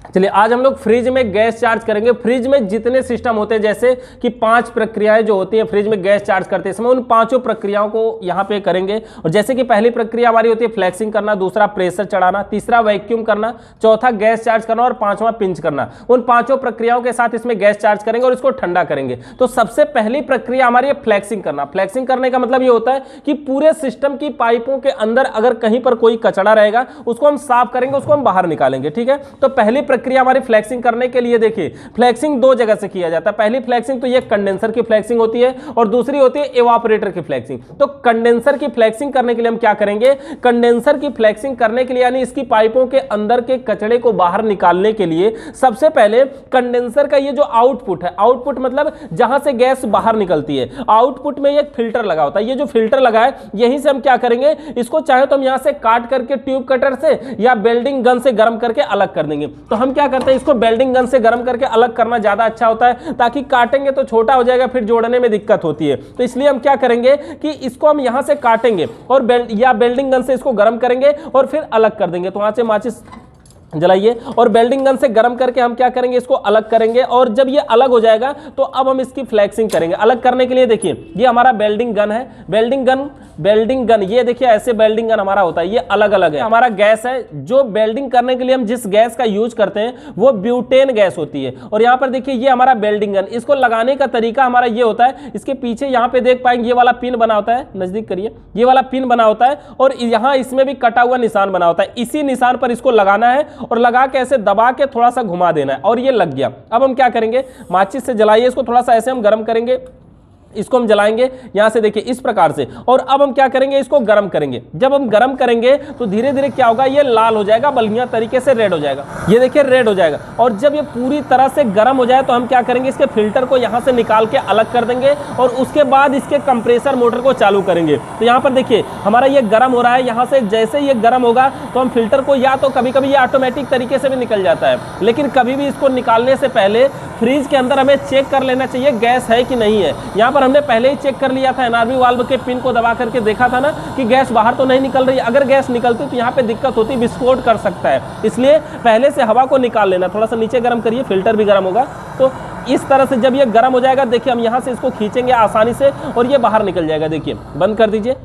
चलिए आज हम लोग फ्रिज में गैस चार्ज करेंगे। फ्रिज में जितने सिस्टम होते हैं, जैसे कि 5 प्रक्रियाएं जो होती हैं फ्रिज में गैस चार्ज करते समय, उन पांचों प्रक्रियाओं को यहाँ पे करेंगे। और जैसे कि पहली प्रक्रिया हमारी होती है फ्लैक्सिंग करना, दूसरा प्रेशर चढ़ाना, तीसरा वैक्यूम करना, चौथा गैस चार्ज करना और पांचवा पिंच करना। उन पांचों प्रक्रियाओं के साथ इसमें गैस चार्ज करेंगे और इसको ठंडा करेंगे। तो सबसे पहली प्रक्रिया हमारी है फ्लैक्सिंग करना। फ्लैक्सिंग करने का मतलब ये होता है कि पूरे सिस्टम की पाइपों के अंदर अगर कहीं पर कोई कचरा रहेगा उसको हम साफ करेंगे, उसको हम बाहर निकालेंगे। ठीक है, तो पहली प्रक्रिया हमारी फ्लैक्सिंग करने के लिए देखिए, फ्लैक्सिंग दो जगह से किया जाता है। पहली फ्लैक्सिंग तो ये कंडेंसर की फ्लैक्सिंग होती है और दूसरी होती है इवापोरेटर की फ्लैक्सिंग। तो कंडेंसर की फ्लैक्सिंग करने के लिए हम क्या करेंगे, कंडेंसर की फ्लैक्सिंग करने के लिए यानी इसकी पाइपों के अंदर के कचरे को बाहर निकालने के लिए सबसे पहले कंडेंसर का ये जो आउटपुट है, आउटपुट मतलब जहां से गैस बाहर निकलती है, आउटपुट में एक फिल्टर लगा होता है। ये जो फिल्टर लगा है यहीं से हम क्या करेंगे, इसको चाहे तो हम यहां से काट करके ट्यूब कटर से या वेल्डिंग गन से गर्म करके अलग कर देंगे। तो हम क्या करते हैं, इसको वेल्डिंग गन से गर्म करके अलग करना ज्यादा अच्छा होता है, ताकि काटेंगे तो छोटा हो जाएगा, फिर जोड़ने में दिक्कत होती है। तो इसलिए हम क्या करेंगे कि इसको हम यहां से काटेंगे और वेल्डिंग गन से इसको गर्म करेंगे और फिर अलग कर देंगे। तो वहां से माचिस जलाइए और वेल्डिंग गन से गर्म करके हम क्या करेंगे, इसको अलग करेंगे। और जब ये अलग हो जाएगा तो अब हम इसकी फ्लैक्सिंग करेंगे। अलग करने के लिए देखिए, ये हमारा वेल्डिंग गन है, वेल्डिंग गन ये देखिए ऐसे वेल्डिंग गन हमारा होता है, ये अलग अलग है। हमारा गैस है जो वेल्डिंग करने के लिए हम जिस गैस का यूज करते हैं वो ब्यूटेन गैस होती है। और यहाँ पर देखिए ये हमारा वेल्डिंग गन, इसको लगाने का तरीका हमारा ये होता है, इसके पीछे यहाँ पे देख पाएंगे ये वाला पिन बना होता है, नजदीक करिए, ये वाला पिन बना होता है और यहाँ इसमें भी कटा हुआ निशान बना होता है। इसी निशान पर इसको लगाना है और लगा के ऐसे दबा के थोड़ा सा घुमा देना है और ये लग गया। अब हम क्या करेंगे, माचिस से जलाइए इसको, थोड़ा सा ऐसे हम गर्म करेंगे, इसको हम जलाएंगे यहां से देखिए इस प्रकार से। और अब हम क्या करेंगे, इसको गर्म करेंगे। जब हम गर्म करेंगे तो धीरे धीरे क्या होगा, ये लाल हो जाएगा, बढ़िया तरीके से रेड हो जाएगा। ये देखिए रेड हो जाएगा। और जब ये पूरी तरह से गर्म हो जाए तो हम क्या करेंगे, इसके फिल्टर को यहां से निकाल के अलग कर देंगे और उसके बाद इसके कंप्रेसर मोटर को चालू करेंगे। तो यहाँ पर देखिए हमारा ये गर्म हो रहा है, यहाँ से जैसे ये गर्म होगा तो हम फिल्टर को, या तो कभी कभी ये ऑटोमेटिक तरीके से भी निकल जाता है, लेकिन कभी भी इसको निकालने से पहले फ्रिज के अंदर हमें चेक कर लेना चाहिए गैस है कि नहीं है। यहाँ पर हमने पहले ही चेक कर लिया था, एनआरबी वाल्व के पिन को दबा करके देखा था ना कि गैस बाहर तो नहीं निकल रही। अगर गैस निकलती तो यहाँ पे दिक्कत होती, विस्फोट कर सकता है, इसलिए पहले से हवा को निकाल लेना। थोड़ा सा नीचे गर्म करिए, फिल्टर भी गर्म होगा। तो इस तरह से जब ये गर्म हो जाएगा देखिए हम यहाँ से इसको खींचेंगे आसानी से और ये बाहर निकल जाएगा। देखिए बंद कर दीजिए।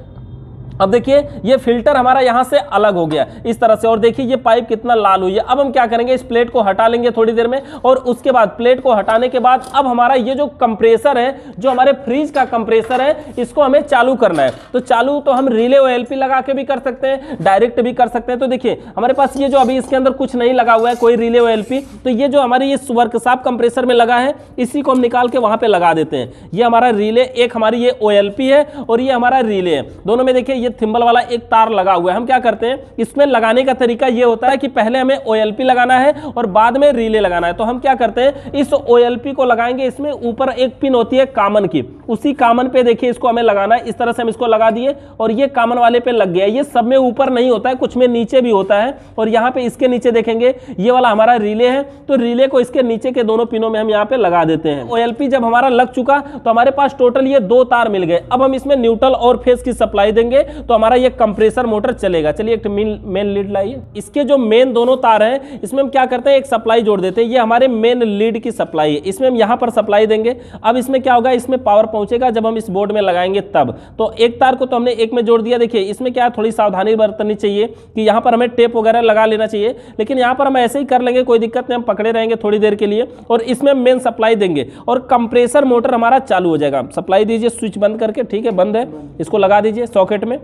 अब देखिए ये फिल्टर हमारा यहां से अलग हो गया इस तरह से, और देखिए ये पाइप कितना लाल हुई है। अब हम क्या करेंगे, इस प्लेट को हटा लेंगे थोड़ी देर में और उसके बाद प्लेट को हटाने के बाद अब हमारा ये जो कंप्रेसर है, जो हमारे फ्रिज का कंप्रेसर है, इसको हमें चालू करना है। तो चालू तो हम रिले ओएलपी लगा के भी कर सकते हैं, डायरेक्ट भी कर सकते हैं। तो देखिए हमारे पास ये जो अभी इसके अंदर कुछ नहीं लगा हुआ है, कोई रिले ओएलपी, तो ये जो हमारी इस वर्कशॉप कंप्रेसर में लगा है इसी को हम निकाल के वहां पे लगा देते हैं। ये हमारा रिले, एक हमारी ये ओएलपी है और ये हमारा रिले है। दोनों में देखिए ये थिम्बल वाला एक तार लगा हुआ है। हम क्या करते हैं, इसमें लगाने का तरीका ये होता है कि पहले हमें ओएलपी लगाना है और बाद में रिले लगाना है। तो हम क्या करते हैं, इस ओएलपी को लगाएंगे, इसमें ऊपर एक पिन होती है कामन की, उसी कामन पे देखिए इसको हमें लगाना है। इस तरह से हम इसको लगा दिए और ये कामन वाले पे लग गया। ये सब में ऊपर नहीं होता है, कुछ में नीचे भी होता है। और यहाँ पे इसके नीचे देखेंगे ये वाला हमारा रिले है, तो रिले को इसके नीचे के दोनों पिनों में हम यहाँ पे लगा देते हैं। ओएलपी जब हमारा लग चुका तो हमारे पास टोटल ये 2 तार मिल गए। अब हम इसमें न्यूट्रल और फेज की सप्लाई देंगे तो हमारा ये कंप्रेसर मोटर चलेगा। चलिए एक मेन लीड लाइए। इसके जो मेन दोनों तार हैं इसमें हम क्या करते हैं, एक सप्लाई जोड़ देते हैं। ये हमारे मेन लीड की सप्लाई है, इसमें हम यहाँ पर सप्लाई देंगे। अब इसमें क्या होगा, इसमें पावर पहुंचेगा जब हम इस बोर्ड में लगाएंगे तब। तो एक तार को तो हमने एक में जोड़ दिया। देखिए इसमें क्या है, थोड़ी सावधानी बरतनी चाहिए कि यहाँ पर हमें टेप वगैरह लगा लेना चाहिए, लेकिन यहाँ पर हम ऐसे ही कर लेंगे, कोई दिक्कत नहीं, हम पकड़े रहेंगे थोड़ी देर के लिए और इसमें मेन सप्लाई देंगे और कंप्रेसर मोटर हमारा चालू हो जाएगा। सप्लाई दीजिए स्विच बंद करके, ठीक है बंद है, इसको लगा दीजिए सॉकेट में।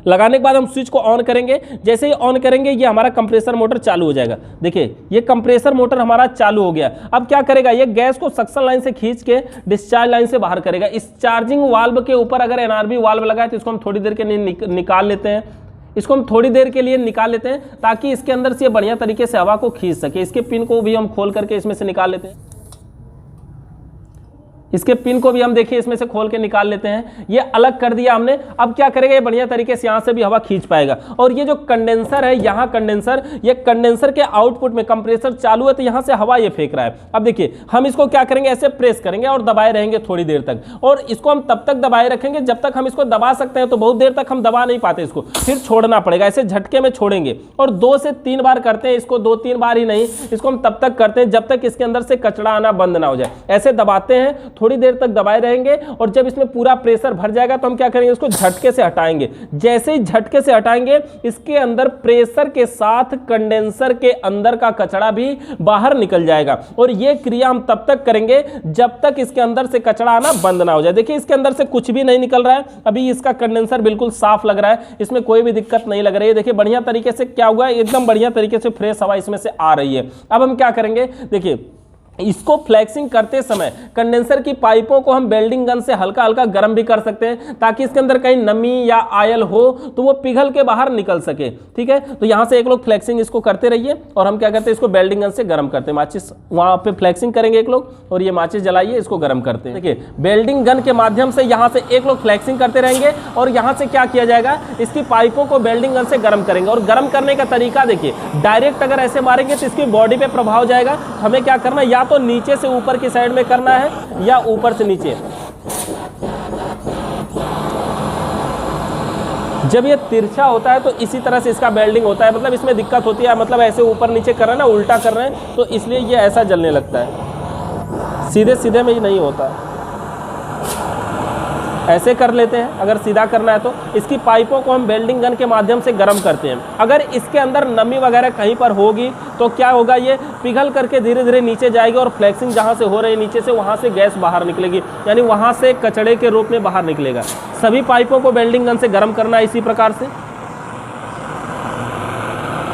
लगाने के बाद हम स्विच को ऑन करेंगे, जैसे ही ऑन करेंगे ये हमारा कंप्रेसर मोटर चालू हो जाएगा। देखिए ये कंप्रेसर मोटर हमारा चालू हो गया। अब क्या करेगा, ये गैस को सक्शन लाइन से खींच के डिस्चार्ज लाइन से बाहर करेगा। इस चार्जिंग वाल्व के ऊपर अगर एनआरबी वाल्व लगा है तो इसको हम थोड़ी देर के लिए निकाल लेते हैं। इसको हम थोड़ी देर के लिए निकाल लेते हैं ताकि इसके अंदर से बढ़िया तरीके से हवा को खींच सके। इसके पिन को भी हम खोल करके इसमें से निकाल लेते हैं। इसके पिन को भी हम देखिए इसमें से खोल के निकाल लेते हैं, ये अलग कर दिया हमने। अब क्या करेंगे, ये बढ़िया तरीके से यहां से भी हवा खींच पाएगा। और ये जो कंडेंसर है, यहां कंडेंसर, ये कंडेंसर के आउटपुट में कंप्रेसर चालू है तो यहां से हवा ये फेंक रहा है। अब देखिए हम इसको क्या करेंगे, ऐसे प्रेस करेंगे और दबाए रहेंगे थोड़ी देर तक, और इसको हम तब तक दबाए रखेंगे जब तक हम इसको दबा सकते हैं। तो बहुत देर तक हम दबा नहीं पाते इसको, फिर छोड़ना पड़ेगा, ऐसे झटके में छोड़ेंगे। और 2 से 3 बार करते हैं इसको, 2-3 बार ही नहीं, इसको हम तब तक करते हैं जब तक इसके अंदर से कचरा आना बंद ना हो जाए। ऐसे दबाते हैं, थोड़ी देर तक दबाए रहेंगे, और जब इसमें पूरा प्रेशर भर जाएगा तो हम क्या करेंगे, इसको झटके से हटाएंगे। जैसे ही झटके से हटाएंगे, इसके अंदर प्रेशर के साथ कंडेंसर के अंदर का कचरा भी बाहर निकल जाएगा। और ये क्रिया हम तब तक करेंगे जब तक इसके अंदर से कचरा आना बंद ना हो जाए। देखिए इसके अंदर से कुछ भी नहीं निकल रहा है, अभी इसका कंडेंसर बिल्कुल साफ लग रहा है, इसमें कोई भी दिक्कत नहीं लग रही है। देखिए बढ़िया तरीके से क्या हुआ, एकदम बढ़िया तरीके से फ्रेश हवा इसमें से आ रही है। अब हम क्या करेंगे, देखिए इसको फ्लैक्सिंग करते समय कंडेंसर की पाइपों को हम वेल्डिंग गन से हल्का हल्का गर्म भी कर सकते हैं, ताकि इसके अंदर कहीं नमी या आयल हो तो वो पिघल के बाहर निकल सके। ठीक है, तो यहां से एक लोग फ्लैक्सिंग इसको करते रहिए, और हम क्या करते हैं, इसको वेल्डिंग गन से गर्म करते हैं। माचिस वहां पे फ्लैक्सिंग करेंगे एक लोग, और ये माचिस जलाइए, इसको गर्म करते हैं। देखिए वेल्डिंग गन के माध्यम से यहां से एक लोग फ्लैक्सिंग करते रहेंगे, और यहां से क्या किया जाएगा, इसकी पाइपों को वेल्डिंग गन से गर्म करेंगे। और गर्म करने का तरीका देखिए, डायरेक्ट अगर ऐसे मारेंगे तो इसकी बॉडी पे प्रभाव जाएगा। हमें क्या करना है, या तो नीचे से ऊपर की साइड में करना है या ऊपर से नीचे। जब ये तिरछा होता है तो इसी तरह से इसका वेल्डिंग होता है, मतलब इसमें दिक्कत होती है, मतलब ऐसे ऊपर नीचे कर रहे हैं ना, उल्टा कर रहे हैं, तो इसलिए ये ऐसा जलने लगता है। सीधे सीधे में ही नहीं होता, ऐसे कर लेते हैं। अगर सीधा करना है तो इसकी पाइपों को हम वेल्डिंग गन के माध्यम से गर्म करते हैं। अगर इसके अंदर नमी वगैरह कहीं पर होगी तो क्या होगा, ये पिघल करके धीरे धीरे नीचे जाएगी, और फ्लैक्सिंग जहां से हो रही है नीचे से, वहां से गैस बाहर निकलेगी, यानी वहां से कचड़े के रूप में बाहर निकलेगा। सभी पाइपों को वेल्डिंग गन से गर्म करना है इसी प्रकार से।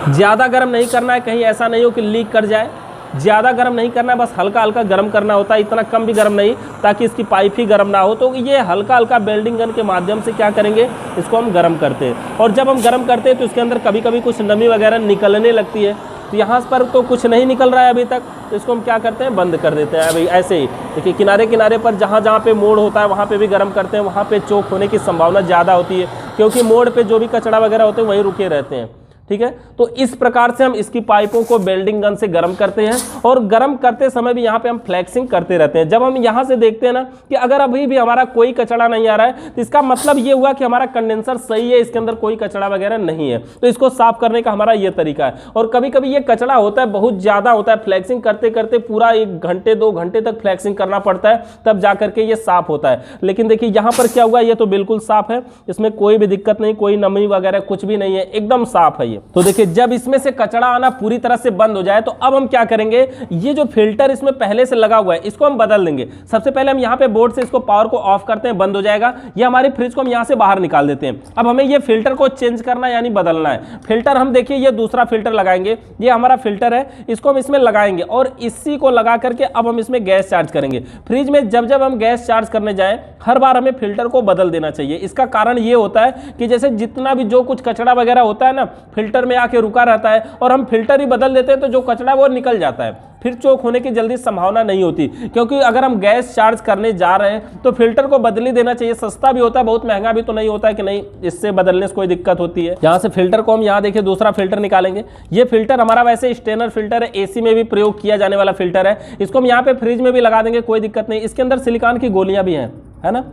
ज़्यादा गर्म नहीं करना है, कहीं ऐसा नहीं हो कि लीक कर जाए। ज़्यादा गर्म नहीं करना है, बस हल्का हल्का गर्म करना होता है, इतना कम भी गर्म नहीं, ताकि इसकी पाइप ही गर्म ना हो। तो ये हल्का हल्का वेल्डिंग गन के माध्यम से क्या करेंगे, इसको हम गर्म करते हैं। और जब हम गर्म करते हैं तो इसके अंदर कभी कभी कुछ नमी वगैरह निकलने लगती है, तो यहाँ पर तो कुछ नहीं निकल रहा है अभी तक, तो इसको हम क्या करते हैं, बंद कर देते हैं। अभी ऐसे ही देखिए किनारे किनारे पर जहाँ जहाँ पे मोड़ होता है वहाँ पे भी गर्म करते हैं, वहाँ पे चोक होने की संभावना ज़्यादा होती है, क्योंकि मोड़ पे जो भी कचरा वगैरह होते हैं वहीं रुके रहते हैं। ठीक है, तो इस प्रकार से हम इसकी पाइपों को वेल्डिंग गन से गर्म करते हैं, और गर्म करते समय भी यहाँ पे हम फ्लैक्सिंग करते रहते हैं। जब हम यहाँ से देखते हैं ना कि अगर अभी भी हमारा कोई कचरा नहीं आ रहा है, तो इसका मतलब ये हुआ कि हमारा कंडेंसर सही है, इसके अंदर कोई कचरा वगैरह नहीं है। तो इसको साफ करने का हमारा ये तरीका है। और कभी कभी ये कचरा होता है, बहुत ज़्यादा होता है, फ्लैक्सिंग करते करते पूरा 1 घंटे 2 घंटे तक फ्लैक्सिंग करना पड़ता है, तब जा करके ये साफ होता है। लेकिन देखिए यहाँ पर क्या हुआ, ये तो बिल्कुल साफ है, इसमें कोई भी दिक्कत नहीं, कोई नमी वगैरह कुछ भी नहीं है, एकदम साफ है ये। तो देखिए जब इसमें से कचरा आना पूरी तरह से बंद हो जाए, तो अब हम क्या करेंगे, ये जो फिल्टर इसमें पहले से लगा हुआ है इसको हम बदल देंगे। सबसे पहले हम यहाँ पे बोर्ड से इसको पावर को ऑफ करते हैं, बंद हो जाएगा। ये हमारी फ्रिज को हम यहाँ से बाहर निकाल देते हैं। अब हमें ये फिल्टर को चेंज करना है, यानी बदलना है। फिल्टर हम देखिए ये दूसरा फिल्टर लगाएंगे, ये हमारा फिल्टर है, इसको हम इसमें लगाएंगे, और इसी को लगा करके अब हम इसमें गैस चार्ज करेंगे। फ्रिज में जब जब हम गैस चार्ज करने जाएं, हर बार हमें फिल्टर को बदल देना चाहिए। इसका कारण ये होता है कि जैसे जितना भी जो कुछ कचरा वगैरह होता है ना, फिल्टर में आके रुका रहता है, और हम फिल्टर ही बदल देते हैं तो जो कचरा वो निकल जाता है, फिर चोक होने की जल्दी संभावना नहीं होती। क्योंकि अगर हम गैस चार्ज करने जा रहे हैं तो फिल्टर को बदल ही देना चाहिए। सस्ता भी होता है, बहुत महंगा भी तो नहीं होता है कि नहीं इससे बदलने से कोई दिक्कत होती है। यहाँ से फिल्टर को हम यहाँ देखिए दूसरा फिल्टर निकालेंगे। ये फिल्टर हमारा वैसे स्टेनर फिल्टर है, एसी में भी प्रयोग किया जाने वाला फिल्टर है। इसको हम यहाँ पे फ्रिज में भी लगा देंगे, कोई दिक्कत नहीं। इसके अंदर सिलिकॉन की गोलियां भी हैं, है ना,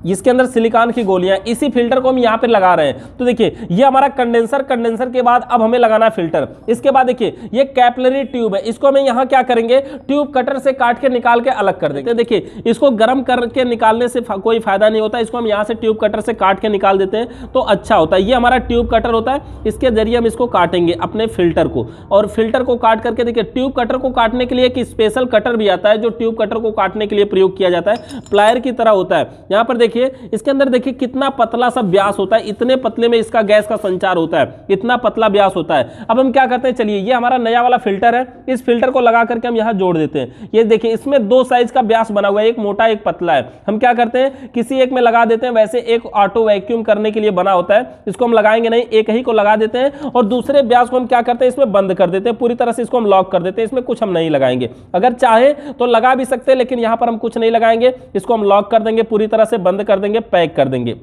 इसके अंदर सिलिकॉन की गोलियां, इसी फिल्टर को हम यहाँ पे लगा रहे हैं। तो देखिए ये हमारा कंडेंसर के बाद अब हमें लगाना है फिल्टर। इसके बाद देखिए ये कैपिलरी ट्यूब है, इसको हमें यहाँ क्या करेंगे, ट्यूब कटर से काट के निकाल के अलग कर देंगे। देखिए इसको गर्म करके निकालने से कोई फायदा नहीं होता, इसको हम यहाँ से ट्यूब कटर से काट के निकाल देते हैं तो अच्छा होता है। ये हमारा ट्यूब कटर होता है, इसके जरिए हम इसको काटेंगे अपने फिल्टर को। और फिल्टर को काट करके देखिए ट्यूब कटर को काटने के लिए एक स्पेशल कटर भी आता है, जो ट्यूब कटर को काटने के लिए प्रयोग किया जाता है, प्लायर की तरह होता है। यहाँ पर देखिए देखिए, इसके अंदर देखिए कितना पतला सा व्यास होता है, इतने पतले में इसका गैस का संचार होता है, इतना पतला व्यास होता है। अब हम क्या करते हैं, चलिए ये हमारा नया वाला फिल्टर है, इस फिल्टर को लगा करके हम यहाँ जोड़ देते हैं। ये देखिए इसमें दो साइज का व्यास बना हुआ है, एक मोटा एक पतला है। हम क्या करते हैं, किसी एक में लगा देते हैं, वैसे एक ऑटो वैक्यूम करने के लिए बना होता है, इसको हम लगाएंगे नहीं, एक ही को लगा देते हैं और दूसरे व्यास को हम क्या करते हैं, इसमें बंद कर देते हैं, पूरी तरह से इसको हम लॉक कर देते हैं, इसमें कुछ हम नहीं लगाएंगे। अगर चाहे तो लगा भी सकते हैं, लेकिन यहां पर हम कुछ नहीं लगाएंगे, इसको हम लॉक कर देंगे, पूरी तरह से बंद कर देंगे, पैक कर देंगे।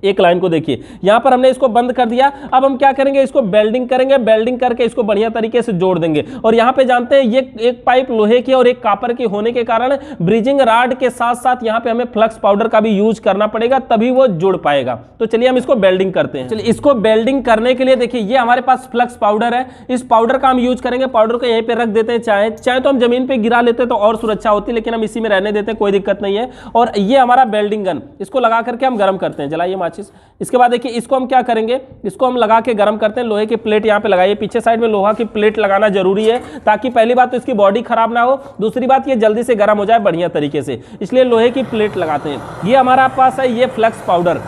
एक लाइन को देखिए, यहां पर हमने इसको बंद कर दिया। अब हम क्या करेंगे, इसको वेल्डिंग करेंगे, वेल्डिंग करके इसको बढ़िया तरीके से जोड़ देंगे। और यहां पे जानते हैं ये एक पाइप लोहे की और एक कॉपर की होने के कारण ब्रिजिंग रॉड के साथ साथ यहां पे हमें फ्लक्स पाउडर का भी यूज करना पड़ेगा, तभी वो जुड़ पाएगा। तो चलिए हम इसको वेल्डिंग करते हैं। चलिए इसको वेल्डिंग करने के लिए देखिए ये हमारे पास फ्लक्स पाउडर है, इस पाउडर का हम यूज करेंगे। पाउडर को यहीं पे रख देते हैं, चाहे तो हम जमीन पे गिरा लेते तो और सुरक्षा होती, लेकिन हम इसी में रहने देते हैं, कोई दिक्कत नहीं है। और ये हमारा वेल्डिंग गन, इसको लगा करके हम गर्म करते हैं। जलाइए माचिस। इसके बाद देखिए इसको हम क्या करेंगे, इसको हम लगा के गर्म करते हैं। लोहे की प्लेट यहाँ पे लगाइए, पीछे साइड में लोहा की प्लेट लगाना जरूरी है, ताकि पहली बात तो इसकी बॉडी खराब ना हो, दूसरी बात ये जल्दी से गर्म हो जाए बढ़िया तरीके से, इसलिए लोहे की प्लेट लगाते हैं। ये हमारा पास है ये फ्लक्स पाउडर।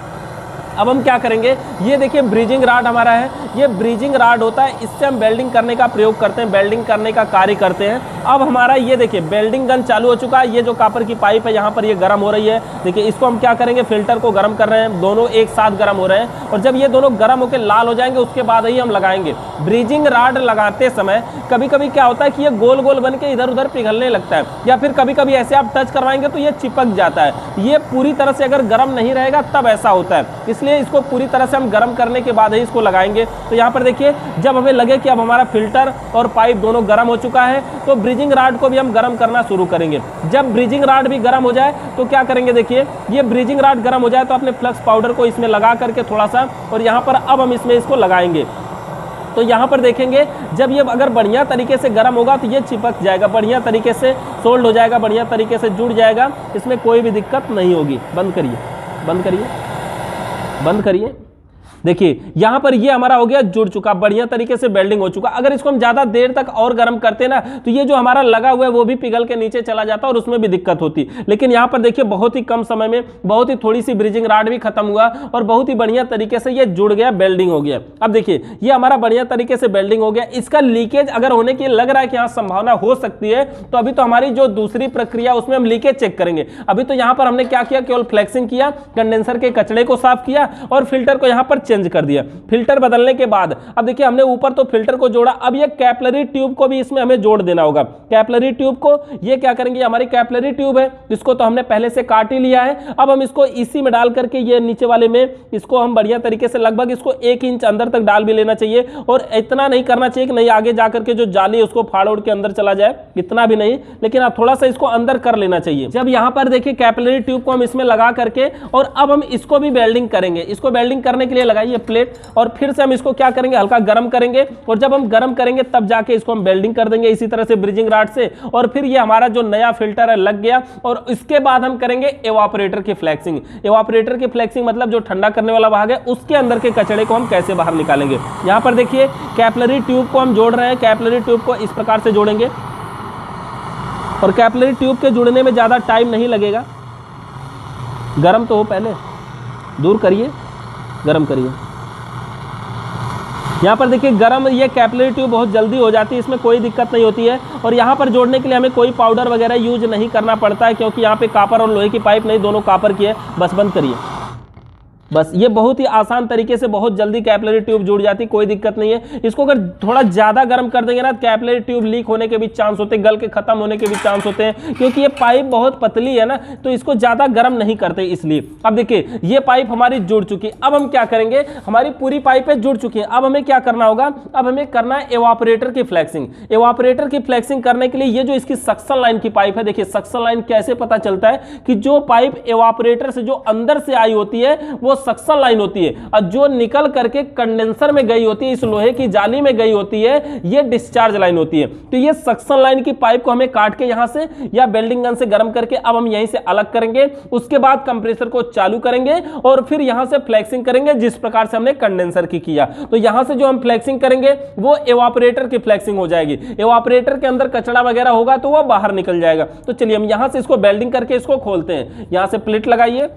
अब हम क्या करेंगे, ये देखिए ब्रिजिंग रॉड हमारा है, ये ब्रिजिंग रॉड होता है, इससे हम वेल्डिंग करने का प्रयोग करते हैं, वेल्डिंग करने का कार्य करते हैं। अब हमारा ये देखिए वेल्डिंग गन चालू हो चुका है, ये जो कॉपर की पाइप है यहाँ पर ये गर्म हो रही है। देखिए इसको हम क्या करेंगे, फिल्टर को गर्म कर रहे हैं, दोनों एक साथ गर्म हो रहे हैं। और जब ये दोनों गर्म होकर लाल हो जाएंगे उसके बाद ही हम लगाएंगे। ब्रिजिंग रॉड लगाते समय कभी कभी क्या होता है कि ये गोल गोल बन के इधर उधर पिघलने लगता है, या फिर कभी कभी ऐसे आप टच करवाएंगे तो ये चिपक जाता है। ये पूरी तरह से अगर गर्म नहीं रहेगा तब ऐसा होता है, इसलिए इसको पूरी तरह से हम गर्म करने के बाद ही इसको लगाएंगे। तो यहाँ पर देखिए जब हमें लगे कि अब हमारा फिल्टर और पाइप दोनों गर्म हो चुका है, तो ब्रिजिंग रॉड को भी हम गर्म करना शुरू करेंगे। जब ब्रिजिंग रॉड भी गर्म हो जाए तो क्या करेंगे, देखिए ये ब्रिजिंग रॉड गर्म हो जाए तो अपने फ्लक्स पाउडर को इसमें लगा करके थोड़ा सा, और यहाँ पर अब हम इसमें इसको लगाएंगे। तो यहाँ पर देखेंगे जब ये अगर बढ़िया तरीके से गर्म होगा तो ये चिपक जाएगा, बढ़िया तरीके से सोल्ड हो जाएगा, बढ़िया तरीके से जुड़ जाएगा, इसमें कोई भी दिक्कत नहीं होगी। बंद करिए, बंद करिए, बंद करिए। देखिए यहां पर ये हमारा हो गया जुड़ चुका, बढ़िया तरीके से वेल्डिंग हो चुका। अगर इसको हम ज्यादा देर तक और गर्म करते ना तो ये जो हमारा लगा हुआ है वो भी पिघल के नीचे चला जाता और उसमें भी दिक्कत होती। लेकिन यहां पर देखिए बहुत ही कम समय में बहुत ही थोड़ी सी ब्रिजिंग रॉड भी खत्म हुआ और बहुत ही बढ़िया तरीके से ये जुड़ गया, वेल्डिंग हो गया। अब देखिए ये हमारा बढ़िया तरीके से वेल्डिंग हो गया। इसका लीकेज अगर होने की लग रहा है कि यहाँ संभावना हो सकती है, तो अभी तो हमारी जो दूसरी प्रक्रिया उसमें हम लीकेज चेक करेंगे। अभी तो यहाँ पर हमने क्या किया, केवल फ्लेक्सिंग किया, कंडेंसर के कचड़े को साफ किया और फिल्टर को यहाँ पर चेंज कर दिया। फिल्टर बदलने के बाद अब देखिए हमने ऊपर तो फिल्टर को जोड़ा, अब ये कैपिलरी ट्यूब को भी इसमें हमें जोड़ देना होगा। कैपिलरी ट्यूब को ये क्या करेंगे, हमारी कैपिलरी ट्यूब है, इसको तो हमने पहले से काट ही लिया है। अब हम इसको इसी में डाल करके ये नीचे वाले में इसको हम बढ़िया तरीके से लगभग इसको 1 इंच अंदर तक डाल भी लेना चाहिए। और इतना नहीं करना चाहिए कि नहीं आगे जाकर के जो जाली है उसको फाड़ उड़ के अंदर चला जाए, इतना भी नहीं, लेकिन आप थोड़ा सा इसको अंदर कर लेना चाहिए। जब यहाँ पर देखिए कैपिलरी ट्यूब को हम इसमें लगा करके और अब हम इसको भी वेल्डिंग करेंगे। इसको वेल्डिंग करने के लिए लगाइए प्लेट और फिर से हम इसको क्या करेंगे, हल्का गर्म करेंगे। और जब हम गर्म करेंगे तब जाके इसको हम वेल्डिंग कर देंगे इसी तरह से ब्रिजिंग रॉड से। और फिर ये हमारा जो नया फिल्टर है लग गया। और इसके बाद हम करेंगे एवापोरेटर की फ्लेक्सिंग। एवापोरेटर की फ्लेक्सिंग मतलब जो ठंडा करने वाला भाग है उसके अंदर के कचड़े को हम कैसे बाहर निकालेंगे। यहां पर देखिए कैपिलरी ट्यूब को हम जोड़ रहे हैं, कैपिलरी ट्यूब को इस प्रकार से जोड़ेंगे और कैपिलरी ट्यूब के जुड़ने में ज्यादा टाइम नहीं लगेगा। गर्म तो हो, पहले दूर करिए, गर्म करिए। यहाँ पर देखिए गर्म ये कैपिलरी ट्यूब बहुत जल्दी हो जाती है, इसमें कोई दिक्कत नहीं होती है। और यहाँ पर जोड़ने के लिए हमें कोई पाउडर वगैरह यूज नहीं करना पड़ता है, क्योंकि यहाँ पे कॉपर और लोहे की पाइप नहीं, दोनों कॉपर की है। बस बंद करिए, बस ये बहुत ही आसान तरीके से बहुत जल्दी कैपिलरी ट्यूब जुड़ जाती, कोई दिक्कत नहीं है। इसको अगर थोड़ा ज्यादा गर्म कर देंगे ना कैपिलरी ट्यूब लीक होने के भी चांस होते हैं, गल के खत्म होने के भी चांस होते हैं, क्योंकि ये पाइप बहुत पतली है ना, तो इसको ज्यादा गर्म नहीं करते इसलिए। अब देखिए ये पाइप हमारी जुड़ चुकी है। अब हम क्या करेंगे, हमारी पूरी पाइपें जुड़ चुकी है। अब हमें क्या करना होगा, अब हमें करना है एवापोरेटर की फ्लेक्सिंग। एवापोरेटर की फ्लेक्सिंग करने के लिए ये जो इसकी सक्शन लाइन की पाइप है, देखिए सक्शन लाइन कैसे पता चलता है कि जो पाइप एवापोरेटर से जो अंदर से आई होती है वो सक्शन लाइन होती है, और जो निकल करके कंडेंसर में गई होती है, इस लोहे की जाली में गई होती है, ये डिस्चार्ज लाइन होती है। तो ये सक्शन लाइन की पाइप को हमें काट के यहां से या वेल्डिंग गन से गर्म करके अब हम यहीं से अलग करेंगे। उसके बाद कंप्रेसर को चालू करेंगे और फिर यहां से फ्लेक्सिंग करेंगे जिस प्रकार से हमने कंडेंसर की किया। तो यहां से जो हम फ्लेक्सिंग करेंगे वो एवापोरेटर की फ्लेक्सिंग हो जाएगी। एवापोरेटर के अंदर कचरा वगैरह होगा तो वो बाहर निकल जाएगा। तो चलिए हम यहां से इसको वेल्डिंग करके इसको खोलते हैं। यहां से प्लेट लगाइए,